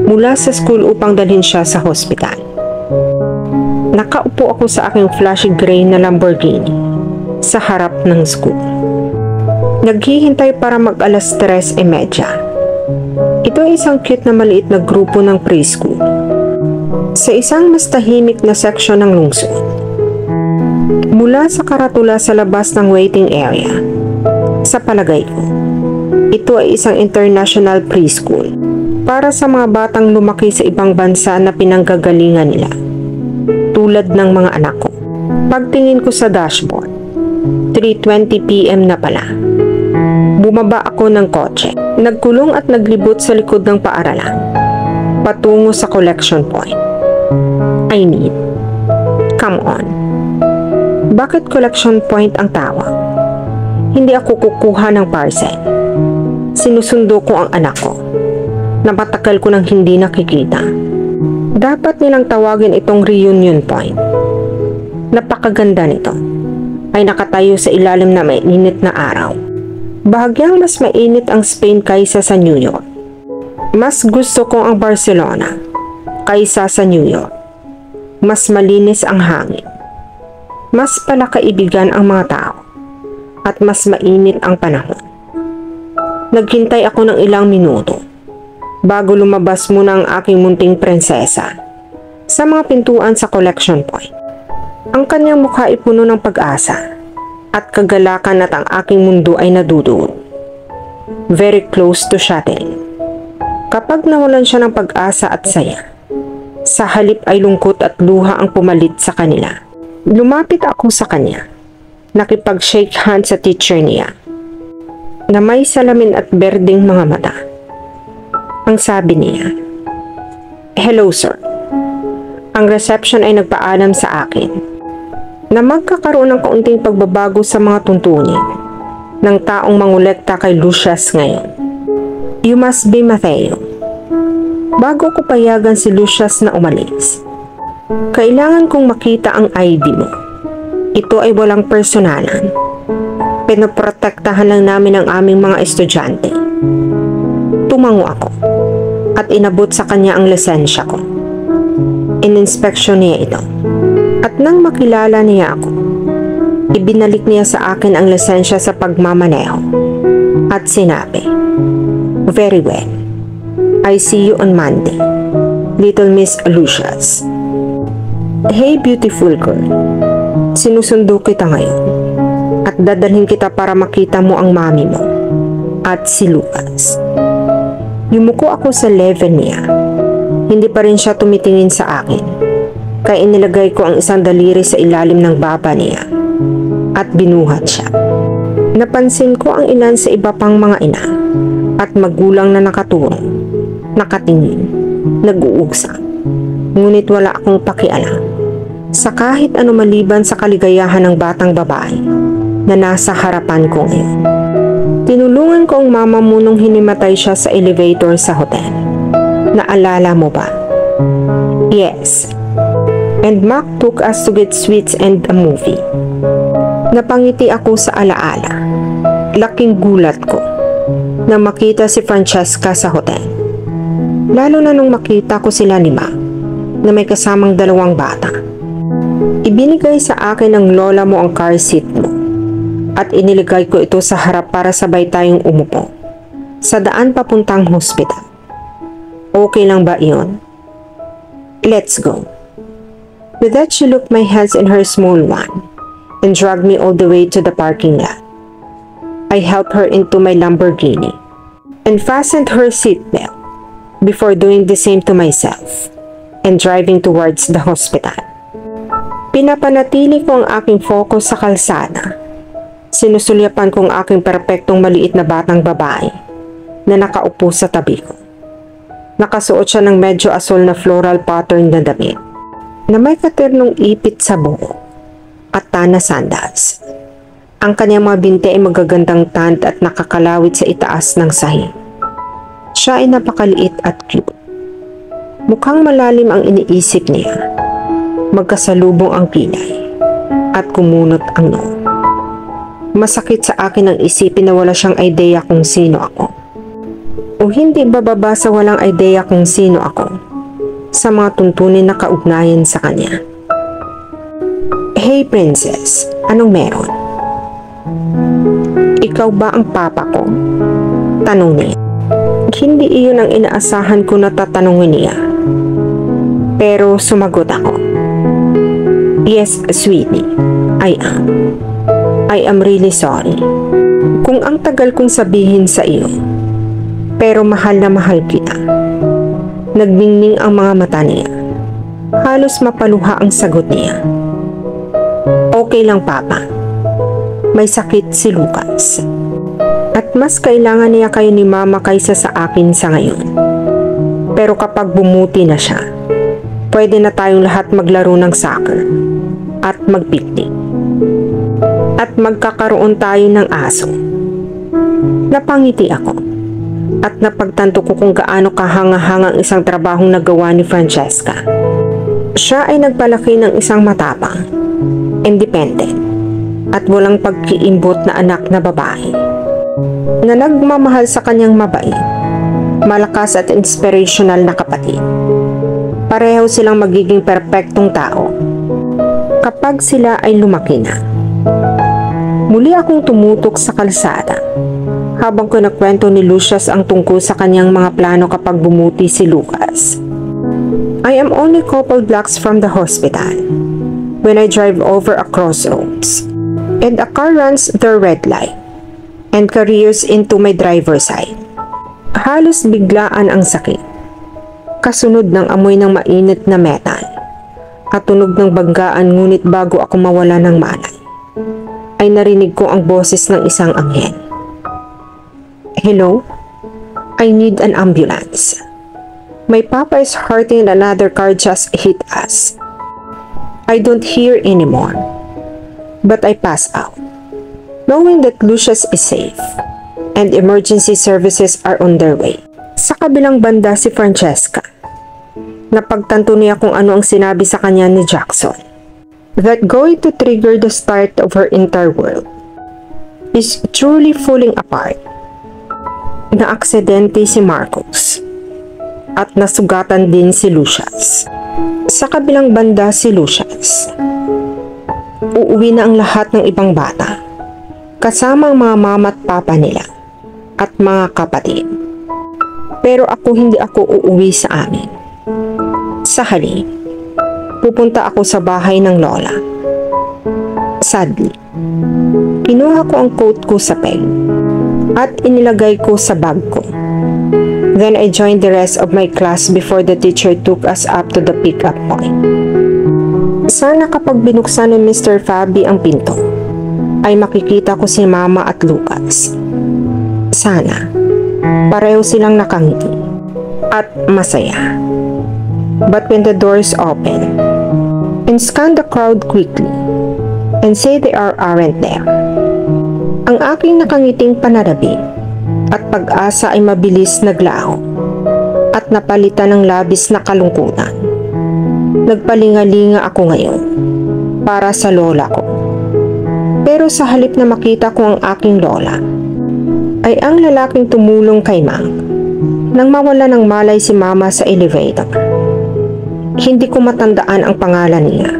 mula sa school upang dalhin siya sa hospital. Nakaupo ako sa aking flashy gray na Lamborghini sa harap ng school. Naghihintay para mag-alas 3:30. Ito ay isang cute na maliit na grupo ng preschool sa isang mas tahimik na seksyon ng lungsod. Mula sa karatula sa labas ng waiting area, Sa palagay ko, ito ay isang international preschool para sa mga batang lumaki sa ibang bansa na pinanggagalingan nila, tulad ng mga anak ko. Pagtingin ko sa dashboard, 3:20 PM na pala. Bumaba ako ng kotse, nagkulong at naglibot sa likod ng paaralan, patungo sa collection point. I mean, come on. Bakit collection point ang tawag? Hindi ako kukuha ng parcel. Sinusundo ko ang anak ko, na matagal ko nang hindi nakikita. Dapat nilang tawagin itong reunion point. Napakaganda nito. Ay nakatayo sa ilalim na mainit na araw. Bahagyang mas mainit ang Spain kaysa sa New York. Mas gusto ko ang Barcelona kaysa sa New York. Mas malinis ang hangin. Mas palakaibigan ang mga tao. At mas mainit ang panahon. Naghintay ako ng ilang minuto bago lumabas muna ang aking munting prinsesa sa mga pintuan sa collection point. Ang kanyang mukha ay puno ng pag-asa at kagalakan at ang aking mundo ay naduduot. Very close to shutting. Kapag nawalan siya ng pag-asa at saya, sa halip ay lungkot at luha ang pumalit sa kanila. Lumapit ako sa kanya. Nakipag-shake hand sa teacher niya na may salamin at berdeng mga mata. Ang sabi niya, "Hello sir." Ang reception ay nagpaalam sa akin na magkakaroon ng kaunting pagbabago sa mga tuntunin ng taong mangolekta kay Lucius ngayon. You must be Mateo. Bago ko payagan si Lucius na umalis, kailangan kong makita ang ID mo. Ito ay walang personalan. Pinoprotektahan lang namin ang aming mga estudyante. Tumango ako at inabot sa kanya ang lisensya ko. Ininspeksyon niya ito. At nang makilala niya ako, ibinalik niya sa akin ang lisensya sa pagmamaneho at sinabi, "Very well. I see you on Monday, Little Miss Lucius." Hey beautiful girl, sinusundo kita ngayon at dadalhin kita para makita mo ang mami mo at si Lucas. Yumuko ako sa level niya. Hindi pa rin siya tumitingin sa akin, kaya inilagay ko ang isang daliri sa ilalim ng baba niya at binuhat siya. Napansin ko ang ilan sa iba pang mga ina at magulang na nakatulong, nakatingin, nag-uusap. Ngunit wala akong pakialam sa kahit ano maliban sa kaligayahan ng batang babae na nasa harapan ko ngayon. Tinulungan ko ang mama mo nung hinimatay siya sa elevator sa hotel. Naalala mo ba? Yes. And Mac took us to get sweets and a movie. Napangiti ako sa alaala. Laking gulat ko na makita si Francesca sa hotel. Lalo na nung makita ko sila ni Mac na may kasamang dalawang bata. Ibinigay sa akin ng lola mo ang car seat mo at iniligay ko ito sa harap para sabay tayong umupo sa daan papuntang hospital. Okay lang ba iyon? Let's go. With that, she looked my hands in her small one and dragged me all the way to the parking lot. I helped her into my Lamborghini and fastened her seatbelt before doing the same to myself and driving towards the hospital. Pinapanatili ko ang aking focus sa kalsada. Sinusulyapan ko ang aking perpektong maliit na batang babae na nakaupo sa tabi ko. Nakasuot siya ng medyo asol na floral pattern na damit na may katernong ipit sa buhok at tana sandals. Ang kanyang mga binti ay magagandang tanned at nakakalawit sa itaas ng sahig. Siya ay napakaliit at cute. Mukhang malalim ang iniisip niya. Magkasalubong ang kilay at kumunot ang noo. Masakit sa akin ang isipin na wala siyang ideya kung sino ako. O hindi bababa sa walang ideya kung sino ako sa mga tuntunin na kaugnayan sa kanya. Hey princess, anong meron? Ikaw ba ang papa ko? Tanong niya. Hindi iyon ang inaasahan ko na tatanungin niya. Pero sumagot ako. Yes, sweetie, I am. I am really sorry Kung ang tagal kong sabihin sa iyo, pero mahal na mahal kita. Nagningning ang mga mata niya. Halos mapaluha ang sagot niya. Okay lang, Papa. May sakit si Lucas. At mas kailangan niya kayo ni Mama kaysa sa akin sa ngayon. Pero kapag bumuti na siya, pwede na tayong lahat maglaro ng soccer at magpiknik. At magkakaroon tayo ng aso. Napangiti ako at napagtanto ko kung gaano kahanga-hanga ang isang trabahong nagawa ni Francesca. Siya ay nagpalaki ng isang matapang, independent, at walang pagkiimbot na anak na babae na nagmamahal sa kanyang mabait, malakas at inspirational na kapatid. Pareho silang magiging perpektong tao kapag sila ay lumaki na. Muli akong tumutok sa kalsada habang kinakwento ni Lucius ang tungkol sa kanyang mga plano kapag bumuti si Lucas. I am only couple blocks from the hospital when I drive over a crossroads and a car runs the red light and careers into my driver's side. Halos biglaan ang sakit, kasunod ng amoy ng mainit na metal at tunog ng banggaan, ngunit bago ako mawala ng malay ay narinig ko ang boses ng isang anghel. Hello? I need an ambulance. My papa is hurting and another car just hit us. I don't hear anymore, but I pass out, knowing that Lucius is safe and emergency services are on their way. Sa kabilang banda si Francesca. Napagtanto niya kung ano ang sinabi sa kanya ni Jackson. That going to trigger the start of her entire world is truly falling apart. Naaksidente si Marcos at nasugatan din si Lucius. Sa kabilang banda si Lucius. Uuwi na ang lahat ng ibang bata, kasama ang mga mama at papa nila at mga kapatid. Pero hindi ako uuwi sa amin. Sa halip, pupunta ako sa bahay ng lola. Sadly, kinuha ko ang coat ko sa peg at inilagay ko sa bag ko. Then I joined the rest of my class before the teacher took us up to the pick-up point. Sana kapag binuksan ni Mr. Fabi ang pinto, ay makikita ko si Mama at Lucas. Sana, pareho silang nakangiti at masaya. But when the doors open and scan the crowd quickly and say they aren't there, ang aking nakangiting panarabing at pag-asa ay mabilis naglaho at napalitan ng labis na kalungkutan. Nagpalingalinga ako ngayon para sa lola ko. Pero sa halip na makita ko ang aking lola, ay ang lalaking tumulong kay Mang nang mawala ng malay si Mama sa elevator. Hindi ko matandaan ang pangalan niya.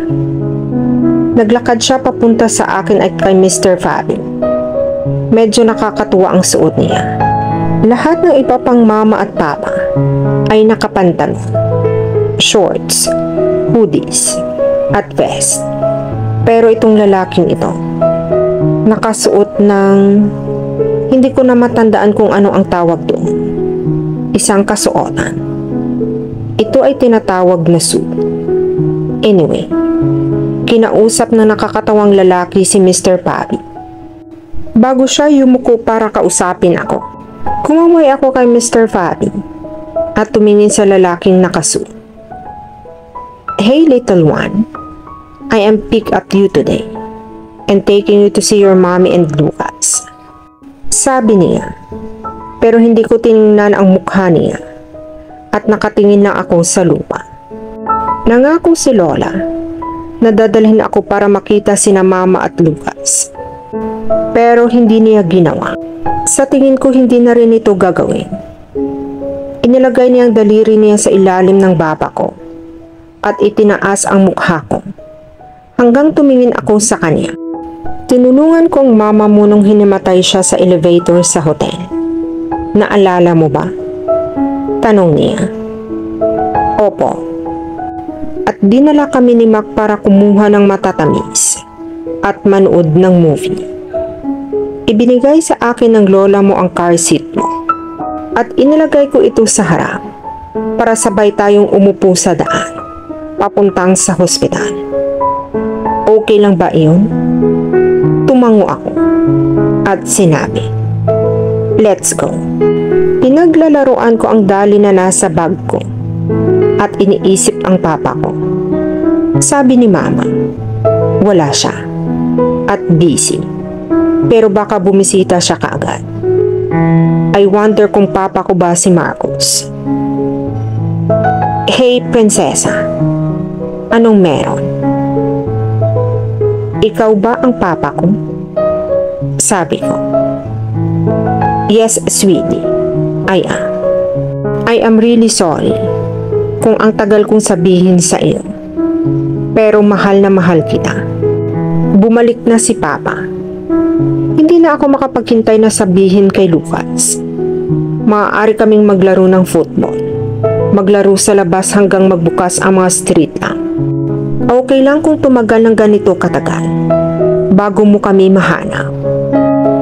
Naglakad siya papunta sa akin at kay Mr. Fabi. Medyo nakakatuwa ang suot niya. Lahat ng iba pang mama at papa ay nakapantalon, shorts, hoodies, at vest. Pero itong lalaking ito, nakasuot ng hindi ko na matandaan kung ano ang tawag doon. Isang kasuotan. Ito ay tinatawag na suit. Anyway, kinausap na nakakatawang lalaki si Mr. Fabi. Bago siya yumuko para kausapin ako, kumaway ako kay Mr. Fabi at tumingin sa lalaking nakasuit. Hey little one, I am pick up you today and taking you to see your mommy and Lucas. Sabi niya, pero hindi ko tiningnan ang mukha niya at nakatingin lang ako sa lupa. Nangako si Lola na dadalhin ako para makita sina Mama at Lucas. Pero hindi niya ginawa. Sa tingin ko hindi na rin ito gagawin. Inilagay niya ang daliri niya sa ilalim ng baba ko at itinaas ang mukha ko hanggang tumingin ako sa kanya. Tinulungan ko ang mama mo nung hinimatay siya sa elevator sa hotel. Naalala mo ba? Tanong niya. Opo. At dinala kami ni Mac para kumuha ng matatamis at manood ng movie. Ibinigay sa akin ng lola mo ang car seat mo at inilagay ko ito sa harap para sabay tayong umupo sa daan papuntang sa hospital. Okay lang ba iyon? Tumango ako at sinabi, "Let's go." Pinaglalaroan ko ang dali na nasa bag ko at iniisip ang papa ko. Sabi ni mama, wala siya at busy. Pero baka bumisita siya kaagad. I wonder kung papa ko ba si Marcos. Hey, prinsesa. Anong meron? Ikaw ba ang papa ko? Sabi ko. Yes, sweetie. I am. I am really sorry kung ang tagal kong sabihin sa iyo. Pero mahal na mahal kita. Bumalik na si papa. Hindi na ako makapaghintay na sabihin kay Lucas. Maaari kaming maglaro ng football. Maglaro sa labas hanggang magbukas ang mga street lamp. Okay lang kung tumagal ng ganito katagal bago mo kami mahanap.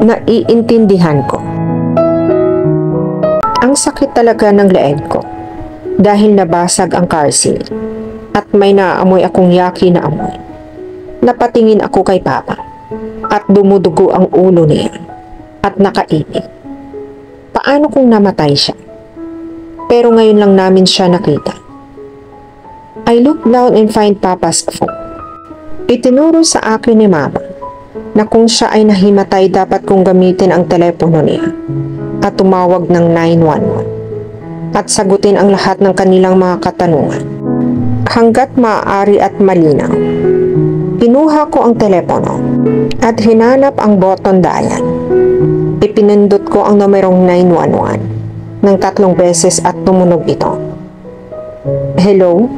Naiintindihan ko. Ang sakit talaga ng leeg ko dahil nabasag ang car seat at may naaamoy akong yaki na amoy. Napatingin ako kay papa at dumudugo ang ulo niya at nakaipit. Paano kung namatay siya? Pero ngayon lang namin siya nakita. I look down and find papa's phone. Itinuro sa akin ni mama na kung siya ay nahimatay dapat kong gamitin ang telepono niya at tumawag ng 911 at sagutin ang lahat ng kanilang mga katanungan hanggat maaari at malinaw. Kinuha ko ang telepono at hinanap ang button dial. Ipinindot ko ang numerong 911 ng 3 beses at tumunog ito. Hello?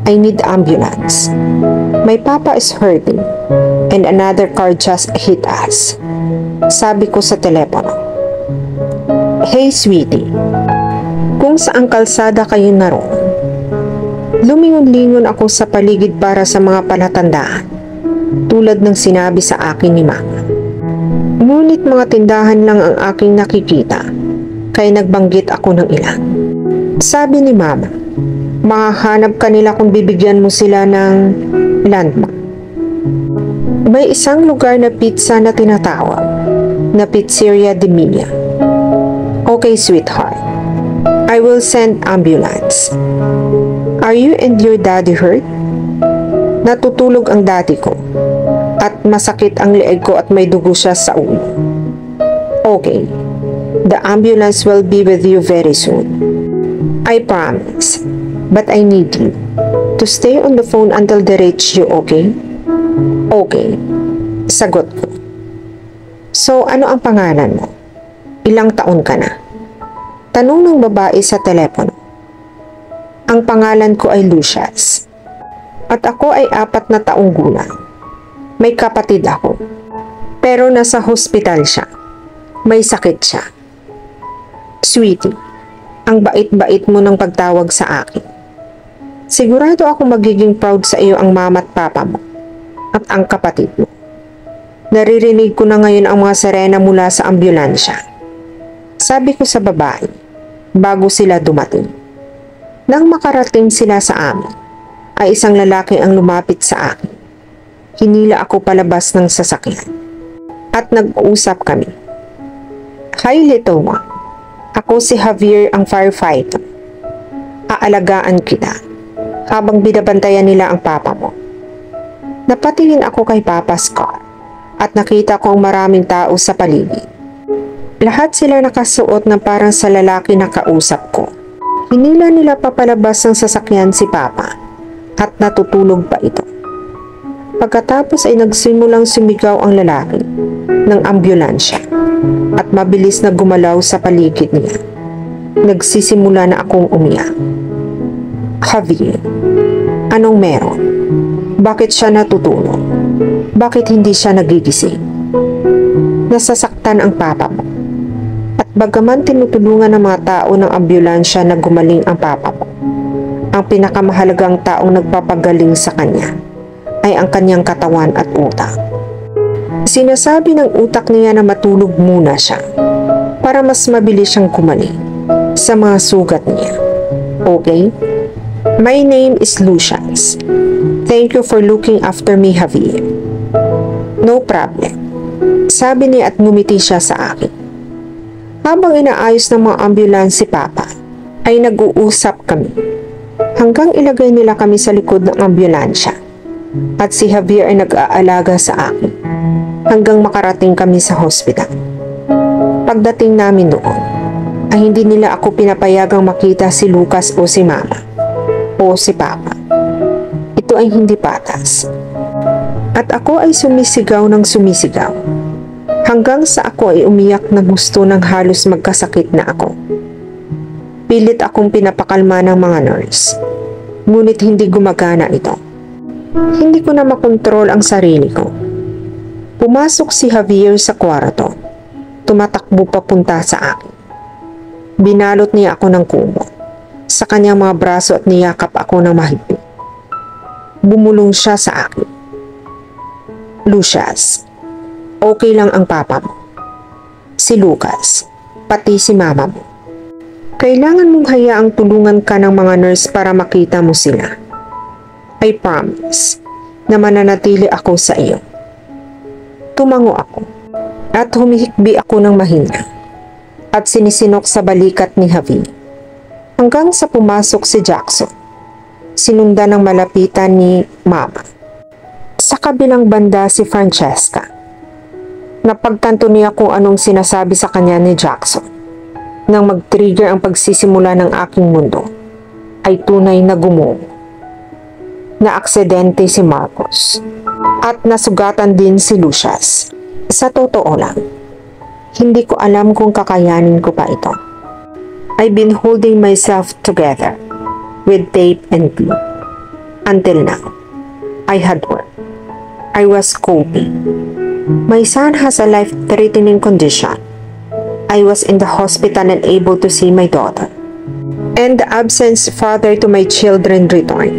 I need ambulance. My papa is hurting and another car just hit us. Sabi ko sa telepono. Hey sweetie, kung saang kalsada kayo naroon, lumingon-lingon ako sa paligid para sa mga palatandaan tulad ng sinabi sa akin ni mama. Ngunit mga tindahan lang ang aking nakikita kaya nagbanggit ako ng ilan. Sabi ni mama, makahanap ka nila kung bibigyan mo sila ng landmark. May isang lugar na pizza na tinatawag na Pizzeria de Milla. Okay sweetheart, I will send ambulance. Are you and your daddy hurt? Natutulog ang daddy ko at masakit ang leeg ko at may dugo siya sa ulo. Okay, the ambulance will be with you very soon. I promise, but I need you to stay on the phone until they reach you, okay? Okay, sagot ko. So ano ang pangalan mo? Ilang taon ka na? Tanong ng babae sa telepono. Ang pangalan ko ay Lucius. At ako ay 4 na taong gulang. May kapatid ako. Pero nasa hospital siya. May sakit siya. Sweetie, ang bait-bait mo ng pagtawag sa akin. Sigurado ako magiging proud sa iyo ang mama at papa mo at ang kapatid mo. Naririnig ko na ngayon ang mga sirena mula sa ambulansya. Sabi ko sa babae bago sila dumating. Nang makarating sila sa amin, ay isang lalaki ang lumapit sa akin. Hinila ako palabas ng sasakyan at nag-uusap kami. Hi little one, ako si Javier ang firefighter. Aalagaan kita habang binabantayan nila ang papa mo. Napatingin ako kay papa's car at nakita ko ang maraming tao sa paligid. Lahat sila nakasuot na parang sa lalaki na kausap ko. Hinila nila papalabas ng sasakyan si papa at natutulog pa ito. Pagkatapos ay nagsimulang sumigaw ang lalaki ng ambulansya at mabilis na gumalaw sa paligid niya. Nagsisimula na akong umiyak. Javier, anong meron? Bakit siya natutulog? Bakit hindi siya nagigising? Nasasaktan ang papa mo. At bagaman tinutulungan ng mga tao ng ambulansya na gumaling ang papa mo, ang pinakamahalagang taong nagpapagaling sa kanya ay ang kanyang katawan at utak. Sinasabi ng utak niya na matulog muna siya para mas mabilis siyang kumaling sa mga sugat niya. Okay? My name is Lucius. Thank you for looking after me, Javier. No problem. Sabi niya at ngumiti siya sa akin. Habang inaayos ng mga ambulance si Papa, ay nag-uusap kami. Hanggang ilagay nila kami sa likod ng ambulansya. At si Javier ay nag-aalaga sa akin. Hanggang makarating kami sa hospital. Pagdating namin doon, ay hindi nila ako pinapayagang makita si Lucas o si Mama o si Papa. Ito ay hindi patas. At ako ay sumisigaw ng sumisigaw. Hanggang sa ako ay umiyak na gusto ng halos magkasakit na ako. Pilit akong pinapakalma ng mga nurse. Ngunit hindi gumagana ito. Hindi ko na makontrol ang sarili ko. Pumasok si Javier sa kwarto. Tumatakbo papunta sa akin. Binalot niya ako ng kumot sa kanyang mga braso at niyakap ako ng mahigpit. Bumulong siya sa akin. Lucius, okay lang ang papa mo. Si Lucas, pati si mama mo. Kailangan mong hayaang tulungan ka ng mga nurse para makita mo sila. I promise na mananatili ako sa iyo. Tumango ako at humihikbi ako ng mahina at sinisinok sa balikat ni Javier. Hanggang sa pumasok si Jackson, sinundan ng malapitan ni Mama. Sa kabilang banda si Francesca. Napagtanto niya kung anong sinasabi sa kanya ni Jackson. Nang mag-trigger ang pagsisimula ng aking mundo, ay tunay na gumuho. Na-aksidente si Marcos. At nasugatan din si Lucius. Sa totoo lang, hindi ko alam kung kakayanin ko pa ito. I've been holding myself together with tape and glue. Until now, I had work. I was coping. My son has a life-threatening condition. I was in the hospital and able to see my daughter. And the absent father to my children returned.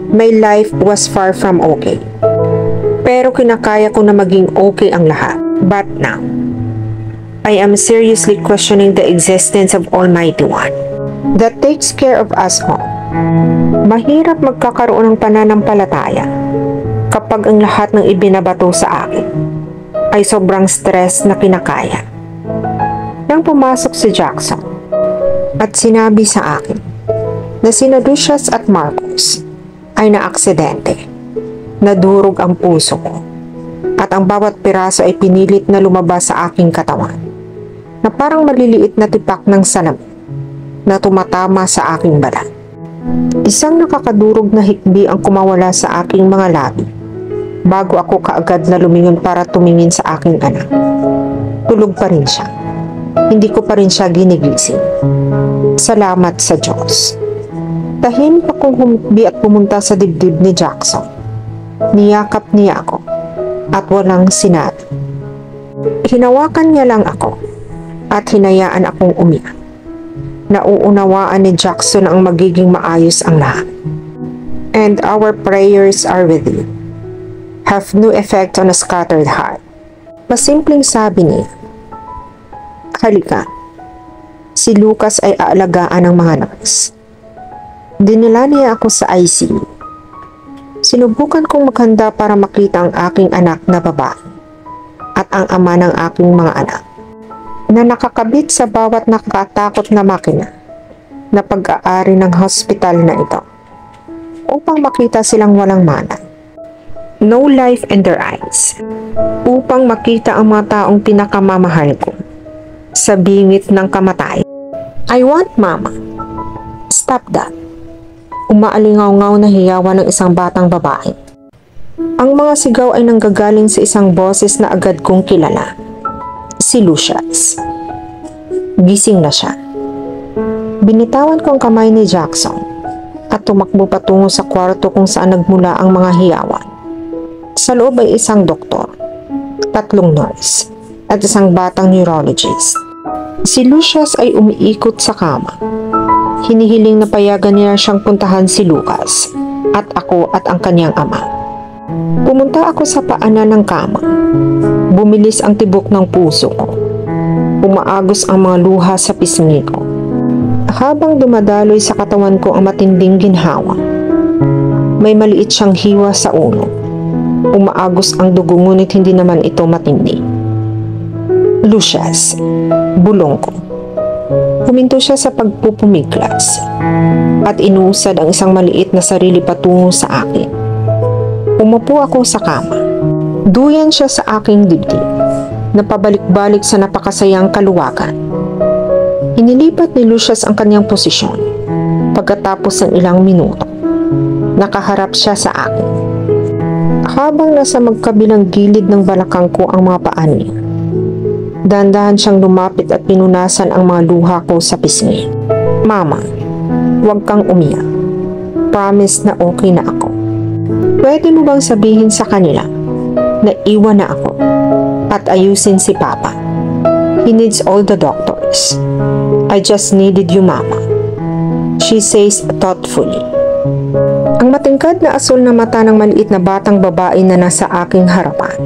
My life was far from okay. Pero kinakaya ko na maging okay ang lahat. But now, I am seriously questioning the existence of Almighty One that takes care of us all. Mahirap magkakaroon ng pananampalataya kapag ang lahat ng ibinabato sa akin ay sobrang stress na kinakaya. Nang pumasok si Jackson at sinabi sa akin na sina Lucius at Marcos ay naaksidente, nadurog ang puso ko at ang bawat piraso ay pinilit na lumabas sa aking katawan na parang maliliit na tipak ng salamin na tumatama sa aking balat. Isang nakakadurog na hikbi ang kumawala sa aking mga labi bago ako kaagad na lumingon para tumingin sa aking anak. Tulog pa rin siya. Hindi ko pa rin siya ginigising. Salamat sa Diyos. Tahimik akong humikbi at pumunta sa dibdib ni Jackson. Niyakap niya ako at walang sinabi. Hinawakan niya lang ako at hinayaan akong umiyak. Nauunawaan ni Jackson ang magiging maayos ang lahat. And our prayers are with you. Have no effect on a scattered heart. Masimpleng sabi niya, halika, si Lucas ay aalagaan ng mga nurse. Dinala niya ako sa ICU. Sinubukan kong maghanda para makita ang aking anak na babae at ang ama ng aking mga anak na nakakabit sa bawat nakakatakot na makina na pag-aari ng hospital na ito upang makita silang walang malay. No life in their eyes. Upang makita ang mga taong pinakamamahal ko sa bingit ng kamatayan. I want mama. Stop that. Umaalingaw-ngaw na hiyawan ng isang batang babae. Ang mga sigaw ay nanggagaling sa isang boses na agad kong kilala. Si Lucius. Gising na siya. Binitawan ko ang kamay ni Jackson at tumakbo patungo sa kwarto kung saan nagmula ang mga hiyawan. Sa loob ay isang doktor, 3 nurse, at isang batang neurologist. Si Lucius ay umiikot sa kama. Hinihiling na payagan niya siyang puntahan si Lucas at ako at ang kanyang ama. Pumunta ako sa paanan ng kama. Bumilis ang tibok ng puso ko. Umaagos ang mga luha sa pisngi ko. Habang dumadaloy sa katawan ko ang matinding ginhawa. May maliit siyang hiwa sa ulo. Umaagos ang dugo ngunit hindi naman ito matindi. Lucius, bulong ko. Huminto siya sa pagpupumiglas at inuusad ang isang maliit na sarili patungo sa akin. Umupo ako sa kama. Duyan siya sa aking dibdib na pabalik-balik sa napakasayang kaluwagan. Inilipat ni Lucius ang kanyang posisyon. Pagkatapos ng ilang minuto, nakaharap siya sa akin. Habang nasa magkabilang gilid ng balakang ko ang mga paa niya, dahan-dahan siyang lumapit at pinunasan ang mga luha ko sa pisngi. Mama, huwag kang umiyak. Promise na okay na ako. Pwede mo bang sabihin sa kanila na iwan na ako at ayusin si Papa? He needs all the doctors. I just needed you, Mama. She says thoughtfully. Ang matingkad na asul na mata ng maliit na batang babae na nasa aking harapan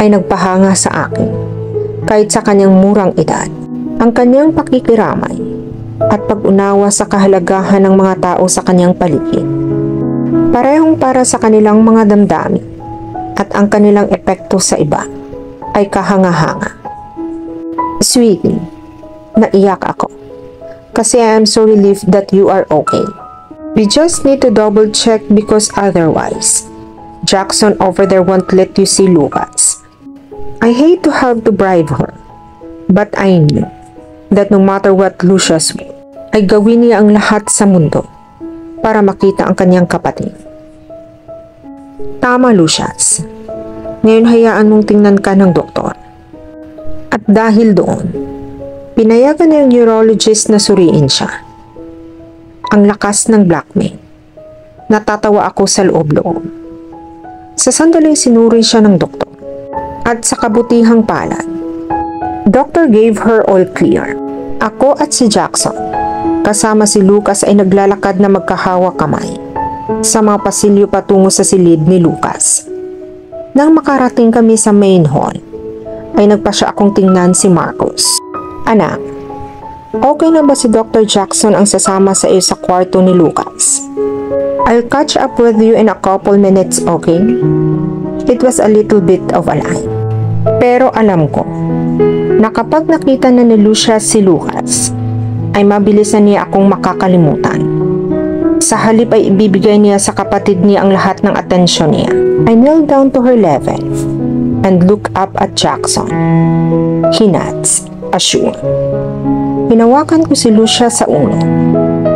ay nagpahanga sa akin kahit sa kanyang murang edad. Ang kanyang pakikiramay at pag-unawa sa kahalagahan ng mga tao sa kanyang paligid. Parehong para sa kanilang mga damdamin at ang kanilang epekto sa iba ay kahanga-hanga. Sweetie, naiyak ako kasi I am so relieved that you are okay. We just need to double check because otherwise, Jackson over there won't let you see Lucas. I hate to have to bribe her, but I knew that no matter what Lucius would, ay gawin niya ang lahat sa mundo para makita ang kanyang kapatid. Tama, Lucius. Ngayon hayaan mong tingnan ka ng doktor. At dahil doon, pinayagan na yung neurologist na suriin siya. Ang lakas ng blackmail. Natatawa ako sa loob-loob. Sa sandaling sinuri siya ng doktor. At sa kabutihang palad, doctor gave her all clear. Ako at si Jackson, kasama si Lucas ay naglalakad na magkahawak kamay sa mga pasilyo patungo sa silid ni Lucas. Nang makarating kami sa main hall, ay nagpasya akong tingnan si Marcos. Anak, okay na ba si Dr. Jackson ang sasama sa iyo sa kwarto ni Lucas? I'll catch up with you in a couple minutes, okay? It was a little bit of a lie. Pero alam ko na kapag nakita na ni Lucius si Lucas, ay mabilis na niya akong makakalimutan. Sa halip ay ibibigay niya sa kapatid niya ang lahat ng atensyon niya. I knelt down to her level and look up at Jackson. He nods, assured. Hinawakan ko si Lucius sa ulo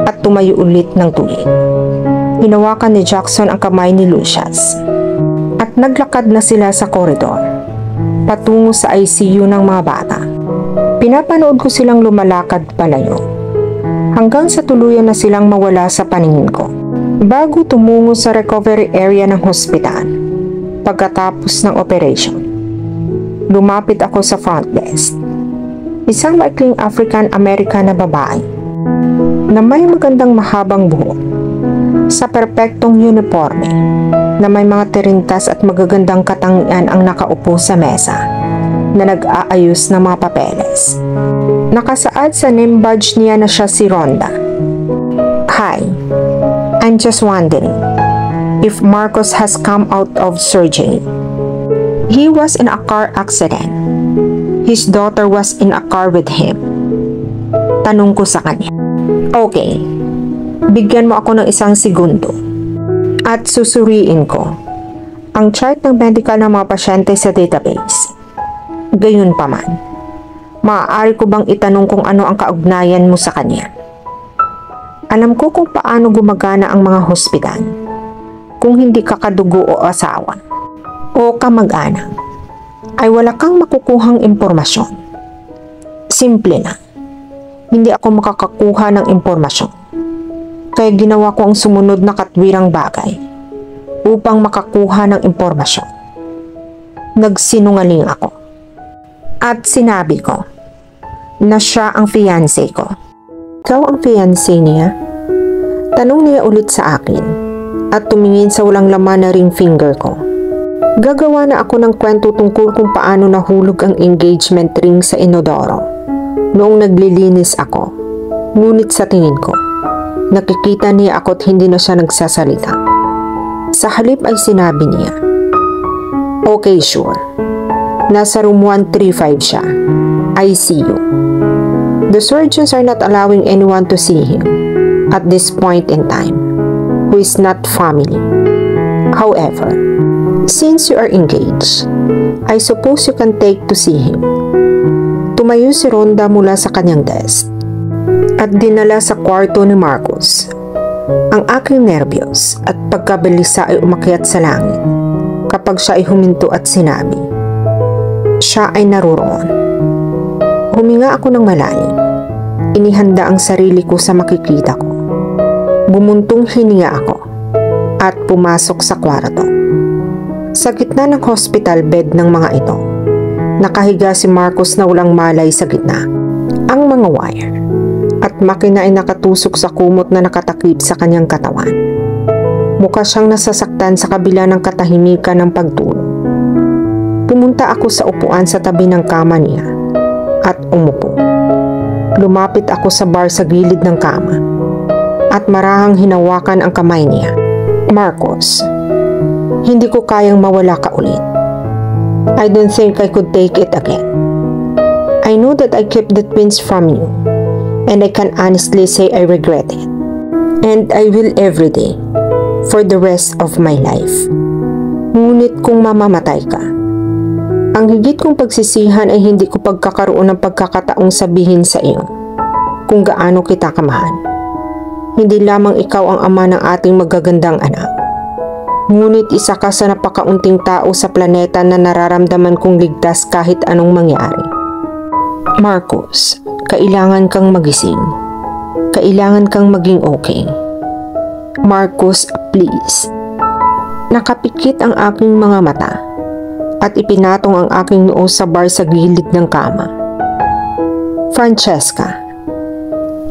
at tumayo ulit ng tuwid. Hinawakan ni Jackson ang kamay ni Lucius at naglakad na sila sa koridor patungo sa ICU ng mga bata. Pinapanood ko silang lumalakad palayo hanggang sa tuluyan na silang mawala sa paningin ko bago tumungo sa recovery area ng hospital pagkatapos ng operation. Lumapit ako sa front desk. Isang maikling African-American na babae na may magandang mahabang buhok sa perpektong uniforme na may mga tirintas at magagandang katangian ang nakaupo sa mesa na nag-aayos ng mga papeles. Nakasaad sa name badge niya na siya si Rhonda. Hi, I'm just wondering if Marcos has come out of surgery. He was in a car accident. His daughter was in a car with him. Tanong ko sa kanya. Okay, bigyan mo ako ng isang segundo at susuriin ko ang chart ng medical ng mga pasyente sa database. Gayunpaman, maaari ko bang itanong kung ano ang kaugnayan mo sa kanya? Alam ko kung paano gumagana ang mga hospital kung hindi ka kadugo o asawa o kamag-anak ay wala kang makukuhang impormasyon. Simple na, hindi ako makakakuha ng impormasyon. Kaya ginawa ko ang sumunod na katwirang bagay upang makakuha ng impormasyon. Nagsinungaling ako. At sinabi ko na siya ang fiancé ko. Ikaw ang fiancé niya? Tanong niya ulit sa akin at tumingin sa walang laman na ring finger ko. Gagawa na ako ng kwento tungkol kung paano nahulog ang engagement ring sa inodoro noong naglilinis ako. Ngunit sa tingin ko, nakikita niya ako at hindi na siya nagsasalita. Sa halip ay sinabi niya, "Okay, sure. Nasa room 135 siya. ICU. The surgeons are not allowing anyone to see him at this point in time who is not family. However, since you are engaged, I suppose you can take to see him." Tumayo si Rhonda mula sa kanyang desk at dinala sa kwarto ni Marcos. Ang aking nervyos at pagkabalisa ay umakyat sa langit kapag siya ay huminto at sinabi, siya ay naroroon. Huminga ako ng malalim. Inihanda ang sarili ko sa makikita ko. Bumuntong hininga ako at pumasok sa kwarto. Sa gitna ng hospital bed ng mga ito, nakahiga si Marcos na walang malay sa gitna. Ang mga wire at makina ay nakatusok sa kumot na nakatakip sa kanyang katawan. Mukha siyang nasasaktan sa kabila ng katahimikan ng pagtulog. Pumunta ako sa upuan sa tabi ng kama niya at umupo. Lumapit ako sa bar sa gilid ng kama at marahang hinawakan ang kamay niya. Marcos, hindi ko kayang mawala ka ulit. I don't think I could take it again. I know that I kept the twins from you, and I can honestly say I regret it. And I will every day, for the rest of my life. Ngunit kung mamamatay ka, ang higit kong pagsisihan ay hindi ko pagkakaroon ng pagkakataong sabihin sa iyo kung gaano kita kamahal. Hindi lamang ikaw ang ama ng ating magagandang anak, ngunit isa ka sa napakaunting tao sa planeta na nararamdaman kong ligtas kahit anong mangyari. Marcos, kailangan kang magising. Kailangan kang maging okay. Marcos, please. Nakapikit ang aking mga mata at ipinatong ang aking noo sa bar sa gilid ng kama. Francesca,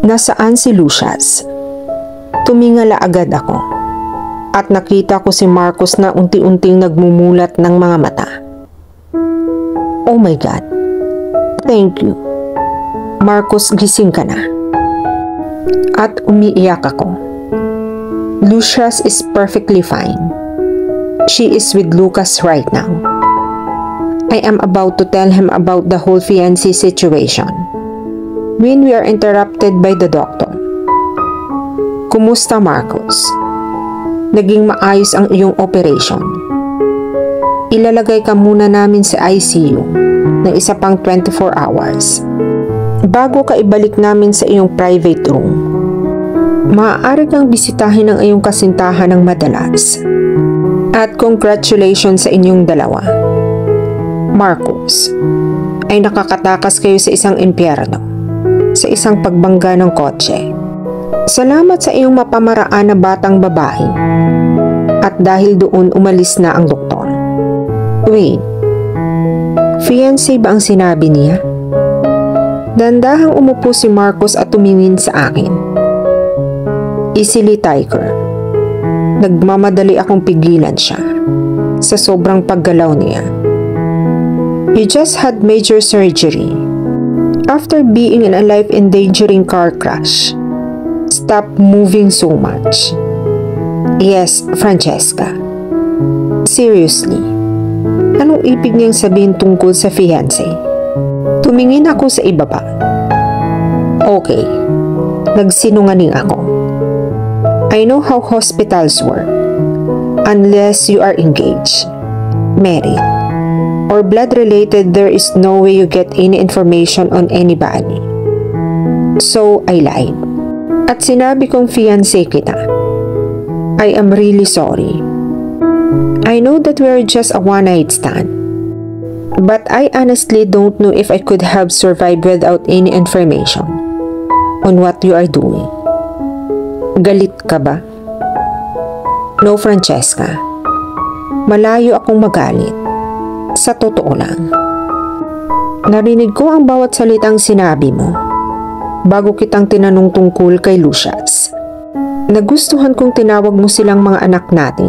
nasaan si Lucius? Tumingala agad ako at nakita ko si Marcos na unti-unting nagmumulat ng mga mata. Oh my God. Thank you. Marcos, gising ka na. At umiiyak ako. Lucius is perfectly fine. She is with Lucas right now. I am about to tell him about the whole fiancé situation when we are interrupted by the doctor. Kumusta, Marcos? Naging maayos ang iyong operation. Ilalagay ka muna namin sa ICU ng isa pang 24 hours bago ka ibalik namin sa iyong private room. Maaari kang bisitahin ang iyong kasintahan ng madalas. At congratulations sa inyong dalawa. Marcos, ay nakakatakas kayo sa isang impyerno, sa isang pagbangga ng kotse. Salamat sa iyong mapamaraan na batang babae. At dahil doon umalis na ang doktor. Wait, fiancé ba ang sinabi niya? Dandahang umupo si Marcos at tumingin sa akin. Easily, Tiger. Nagmamadali akong pigilan siya sa sobrang paggalaw niya. You just had major surgery. After being in a life-endangering car crash, stop moving so much. Yes, Francesca. Seriously, anong ibig niyang sabihin tungkol sa fiancé? Tumingin ako sa ibaba. Okay, nagsinungaling ako. I know how hospitals work. Unless you are engaged, married, or blood-related, there is no way you get any information on anybody. So, I lied. At sinabi kong fiancé kita. I am really sorry. I know that we are just a one-night stand. But I honestly don't know if I could have survived without any information on what you are doing. Galit ka ba? No, Francesca. Malayo akong magalit. Sa totoo lang. Narinig ko ang bawat salitang sinabi mo bago kitang tinanong tungkol kay Lucius. Nagustuhan kong tinawag mo silang mga anak natin.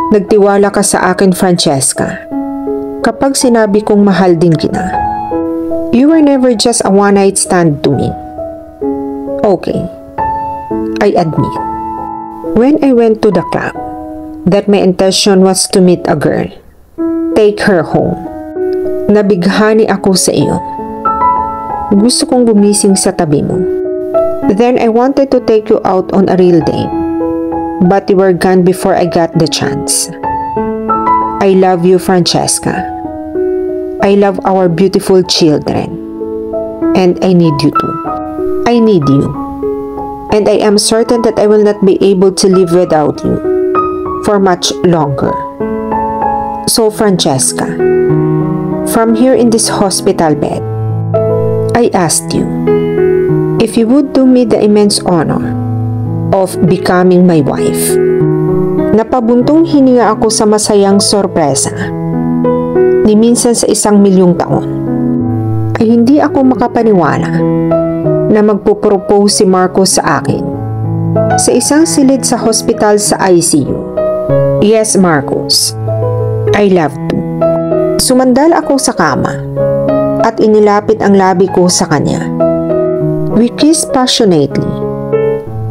Nagtiwala ka sa akin, Francesca. Kapag sinabi kong mahal din kita. You were never just a one-night stand to me. Okay, I admit. When I went to the club, that my intention was to meet a girl. Take her home. Nabighani ako sa iyo. Gusto kong gumising sa tabi mo. Then I wanted to take you out on a real date. But you were gone before I got the chance. I love you, Francesca. I love our beautiful children. And I need you too. I need you. And I am certain that I will not be able to live without you for much longer. So, Francesca, from here in this hospital bed, I asked you if you would do me the immense honor of becoming my wife. Napabuntong hininga ako sa masayang sorpresa. Ni minsan sa 1,000,000 taon ay hindi ako makapaniwala na magpo-propose si Marcos sa akin sa isang silid sa hospital sa ICU. Yes, Marcos, I love you. Sumandal ako sa kama at inilapit ang labi ko sa kanya. We kissed passionately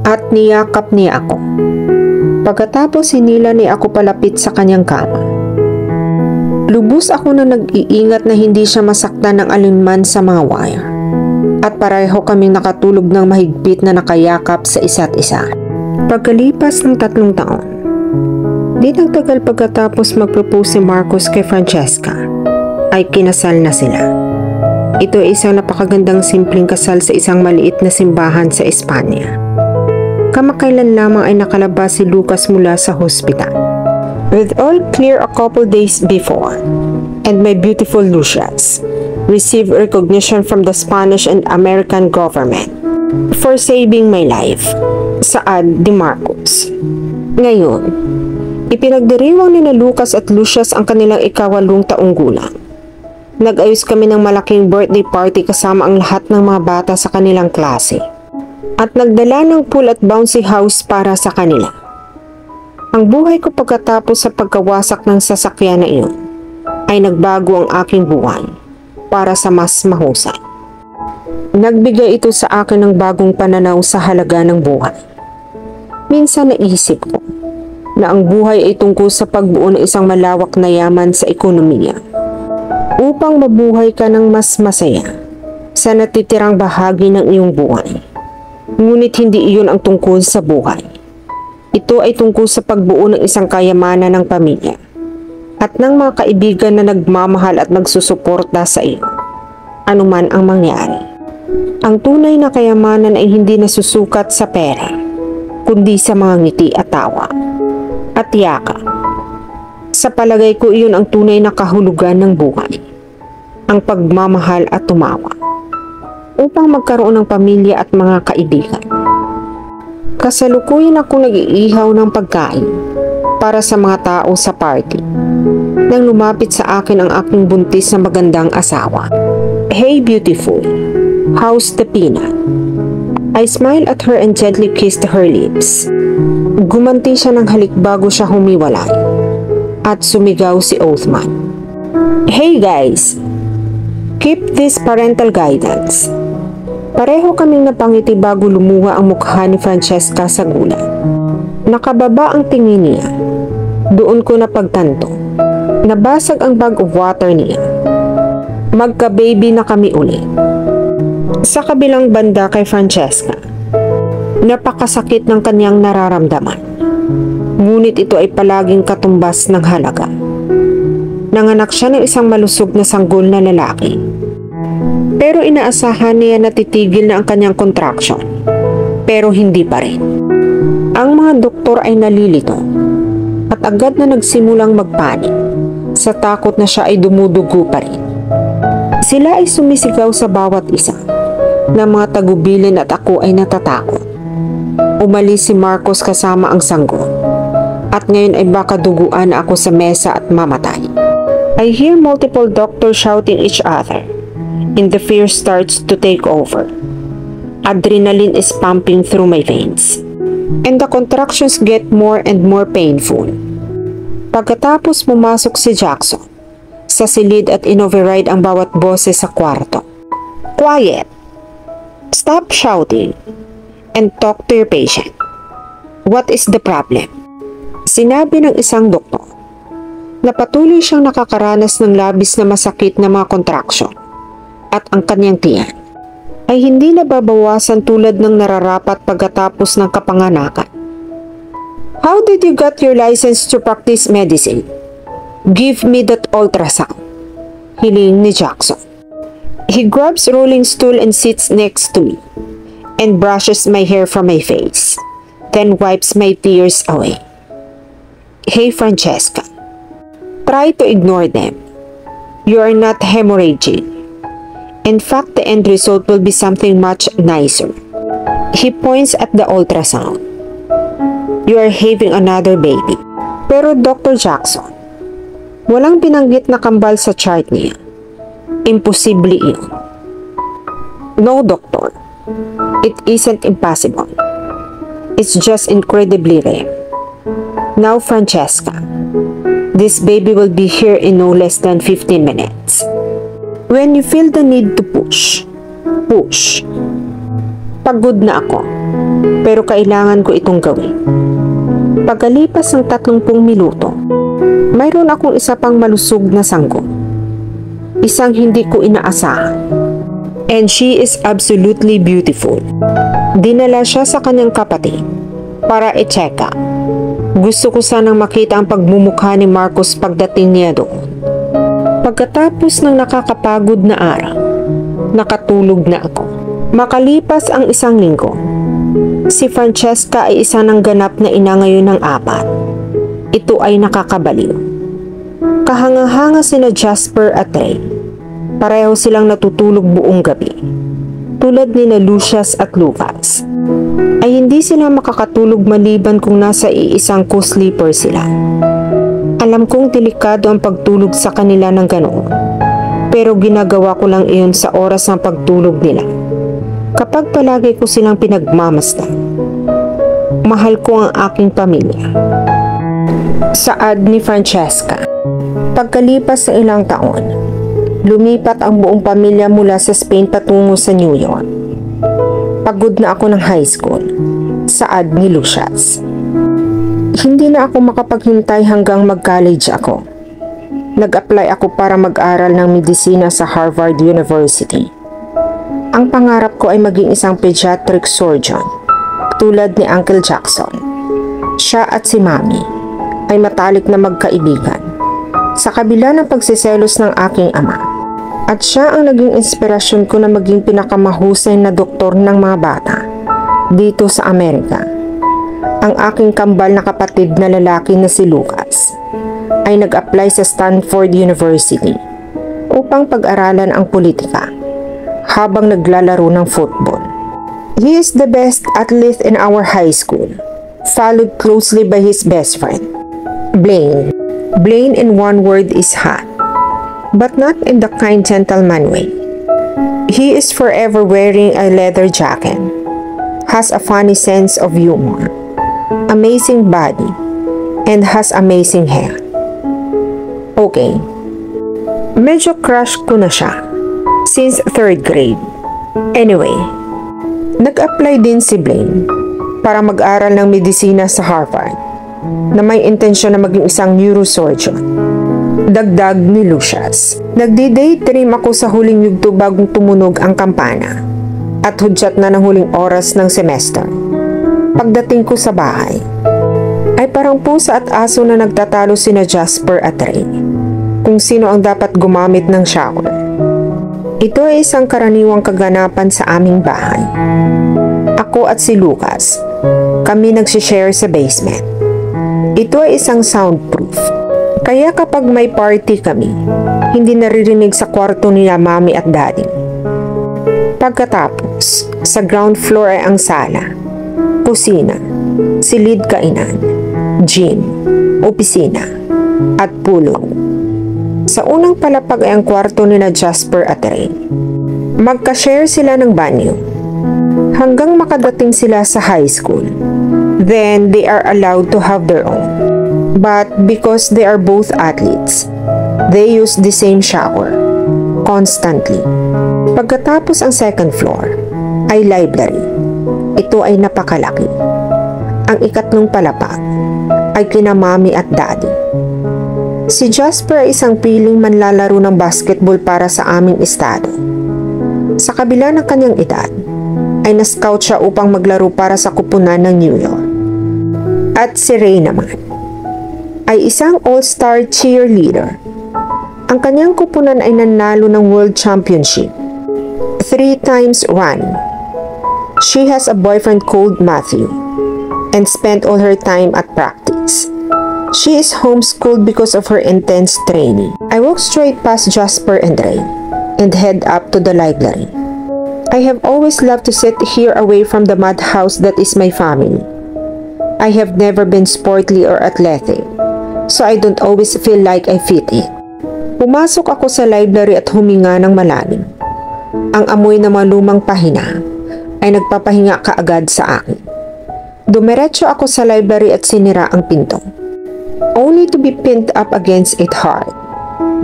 at niyakap niya ako. Pagkatapos hinila niya ako palapit sa kanyang kama. Lubos ako na nag-iingat na hindi siya masaktan ng alinman sa mga wire. At pareho kaming nakatulog ng mahigpit na nakayakap sa isa't isa. Pagkalipas ng 3 taon, di nagtagal pagkatapos mag-propose si Marcos kay Francesca, ay kinasal na sila. Ito ay isang napakagandang simpleng kasal sa isang maliit na simbahan sa Espanya. Kamakailan lamang ay nakalabas si Lucas mula sa hospital. With all clear a couple days before, and my beautiful Lucias received recognition from the Spanish and American government for saving my life. Saad de Marcos. Ngayon, ipinagdiriwang ni na Lucas at Lucias ang kanilang 8 taong gulang. Nag-ayos kami ng malaking birthday party kasama ang lahat ng mga bata sa kanilang klase. At nagdala ng pool at bouncy house para sa kanila. Ang buhay ko pagkatapos sa pagkawasak ng sasakyan na iyon ay nagbago ang aking buhay para sa mas mahusay. Nagbigay ito sa akin ng bagong pananaw sa halaga ng buhay. Minsan naisip ko na ang buhay ay tungkol sa pagbuo ng isang malawak na yaman sa ekonomiya upang mabuhay ka ng mas masaya sa natitirang bahagi ng iyong buhay. Ngunit hindi iyon ang tungkol sa buhay. Ito ay tungkol sa pagbuo ng isang kayamanan ng pamilya at ng mga kaibigan na nagmamahal at nagsusuporta sa iyo, anuman ang mangyari. Ang tunay na kayamanan ay hindi nasusukat sa pera, kundi sa mga ngiti at tawa at yakap. Sa palagay ko iyon ang tunay na kahulugan ng buhay, ang pagmamahal at tumawa, upang magkaroon ng pamilya at mga kaibigan. Kasalukuyan ako nag-iihaw ng pagkain para sa mga tao sa party nang lumapit sa akin ang aking buntis na magandang asawa. Hey beautiful, how's the peanut? I smiled at her and gently kissed her lips. Gumanti siya ng halik bago siya humiwalay at sumigaw si Othman. Hey guys, keep this parental guidance. Pareho kaming napangiti bago lumuha ang mukha ni Francesca sa gulat. Nakababa ang tingin niya. Doon ko napagtanto. Nabasag ang bag of water niya. Magka-baby na kami ulit. Sa kabilang banda kay Francesca, napakasakit ng kanyang nararamdaman. Ngunit ito ay palaging katumbas ng halaga. Nanganak siya ng isang malusog na sanggol na lalaki. Pero inaasahan niya na titigil na ang kanyang contraction. Pero hindi pa rin. Ang mga doktor ay nalilito at agad na nagsimulang magpanik sa takot na siya ay dumudugo pa rin. Sila ay sumisigaw sa bawat isa na mga tagubilin at ako ay natatakot. Umalis si Marcos kasama ang sanggol at ngayon ay baka duguan ako sa mesa at mamatay. I hear multiple doctors shouting each other. And the fear starts to take over. Adrenaline is pumping through my veins. And the contractions get more and more painful. Pagkatapos pumasok si Jackson sa silid at in-override ang bawat boses sa kwarto. Quiet! Stop shouting and talk to your patient. What is the problem? Sinabi ng isang doktor na patuloy siyang nakakaranas ng labis na masakit na mga contraction at ang kanyang tiyan ay hindi nababawasan tulad ng nararapat pagkatapos ng kapanganakan. How did you get your license to practice medicine? Give me that ultrasound. Hiling ni Jackson. He grabs a rolling stool and sits next to me and brushes my hair from my face, then wipes my tears away. Hey Francesca, try to ignore them. You are not hemorrhaging. In fact, the end result will be something much nicer. He points at the ultrasound. You are having another baby. Pero Dr. Jackson, walang binanggit na kambal sa chart niya. Imposible iyon. No, doctor. It isn't impossible. It's just incredibly rare. Now, Francesca, this baby will be here in no less than 15 minutes. When you feel the need to push, push. Pagod na ako, pero kailangan ko itong gawin. Pagkalipas ng 30 minuto, mayroon akong isa pang malusog na sanggol. Isang hindi ko inaasahan. And she is absolutely beautiful. Dinala siya sa kanyang kapatid para i-check up. Gusto ko sanang makita ang pagmumukha ni Marcos pagdating niya doon. Pagkatapos ng nakakapagod na araw, nakatulog na ako. Makalipas ang 1 linggo, si Francesca ay isa ng ganap na ina ngayon ng 4. Ito ay nakakabaliw. Kahanga-hanga sina Jasper at Ray. Pareho silang natutulog buong gabi. Tulad ni na Lucius at Lucas, ay hindi sila makakatulog maliban kung nasa iisang co-sleeper sila. Alam kong delikado ang pagtulog sa kanila ng ganoon, pero ginagawa ko lang iyon sa oras ng pagtulog nila. Kapag palagi ko silang pinagmamasdan, mahal ko ang aking pamilya. Saad ni Francesca. Pagkalipas ng ilang taon, lumipat ang buong pamilya mula sa Spain patungo sa New York. Pagod na ako ng high school. Saad ni Lucius. Hindi na ako makapaghintay hanggang mag-college ako. Nag-apply ako para mag-aral ng medisina sa Harvard University. Ang pangarap ko ay maging isang pediatric surgeon, tulad ni Uncle Jackson. Siya at si Mami ay matalik na magkaibigan, sa kabila ng pagsiselos ng aking ama. At siya ang naging inspirasyon ko na maging pinakamahusay na doktor ng mga bata dito sa Amerika. Ang aking kambal na kapatid na lalaki na si Lucas ay nag-apply sa Stanford University upang pag-aralan ang politika habang naglalaro ng football. He is the best athlete in our high school, followed closely by his best friend, Blaine. Blaine in one word is hot, but not in the kind gentleman way. He is forever wearing a leather jacket, has a funny sense of humor, amazing body, and has amazing hair. Okay, medyo crush ko na siya since 3rd grade. Anyway, nag-apply din si Blaine para mag-aral ng medisina sa Harvard na may intensyon na maging isang neurosurgeon. Dagdag ni Lucius. Nagdi-daydream ako sa huling yugto bagong tumunog ang kampana at hudyat na ng huling oras ng semester. Pagdating ko sa bahay, ay parang pusa at aso na nagtatalo sina Jasper at Ray kung sino ang dapat gumamit ng shower. Ito ay isang karaniwang kaganapan sa aming bahay. Ako at si Lucas, kami nagsishare sa basement. Ito ay isang soundproof. Kaya kapag may party kami, hindi naririnig sa kwarto nila Mami at Daddy. Pagkatapos, sa ground floor ay ang sala, kusina, silid kainan, gym, opisina, at pulong. Sa unang palapag ay ang kwarto nila Jasper at Ray. Magka-share sila ng banyo. Hanggang makadating sila sa high school, then they are allowed to have their own. But because they are both athletes, they use the same shower constantly. Pagkatapos ang second floor ay library. Ito ay napakalaki. Ang ikatlong palapag ay kina mommy at daddy. Si Jasper ay isang piling manlalaro ng basketball para sa aming estado. Sa kabila ng kanyang edad, ay na-scout siya upang maglaro para sa kupunan ng New York. At si Ray naman ay isang all-star cheerleader. Ang kanyang kupunan ay nanalo ng World Championship 3 times run. She has a boyfriend called Matthew and spent all her time at practice. She is homeschooled because of her intense training. I walk straight past Jasper and Ray and head up to the library. I have always loved to sit here away from the madhouse that is my family. I have never been sportly or athletic, so I don't always feel like I fit in. Pumasok ako sa library at huminga ng malalim. Ang amoy ng malumang pahina ay nagpapahinga kaagad sa akin. Dumiretso ako sa library at sinira ang pinto, only to be pinned up against it hard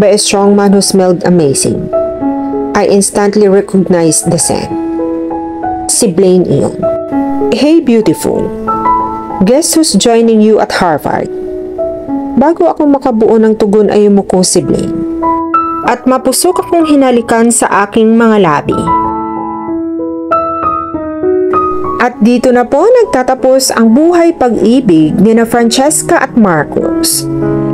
by a strong man who smelled amazing. I instantly recognized the scent. Si Blaine iyon. Hey beautiful, guess who's joining you at Harvard? Bago ako makabuo ng tugon ay yumuko si Blaine. At mapusok akong hinalikan sa aking mga labi. At dito na po nagtatapos ang buhay pag-ibig ni na Francesca at Marcos.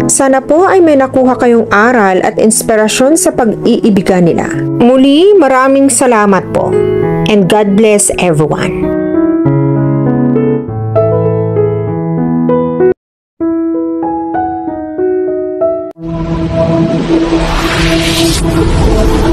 Sana po ay may nakuha kayong aral at inspirasyon sa pag-iibigan nila. Muli, maraming salamat po. And God bless everyone. Thank you.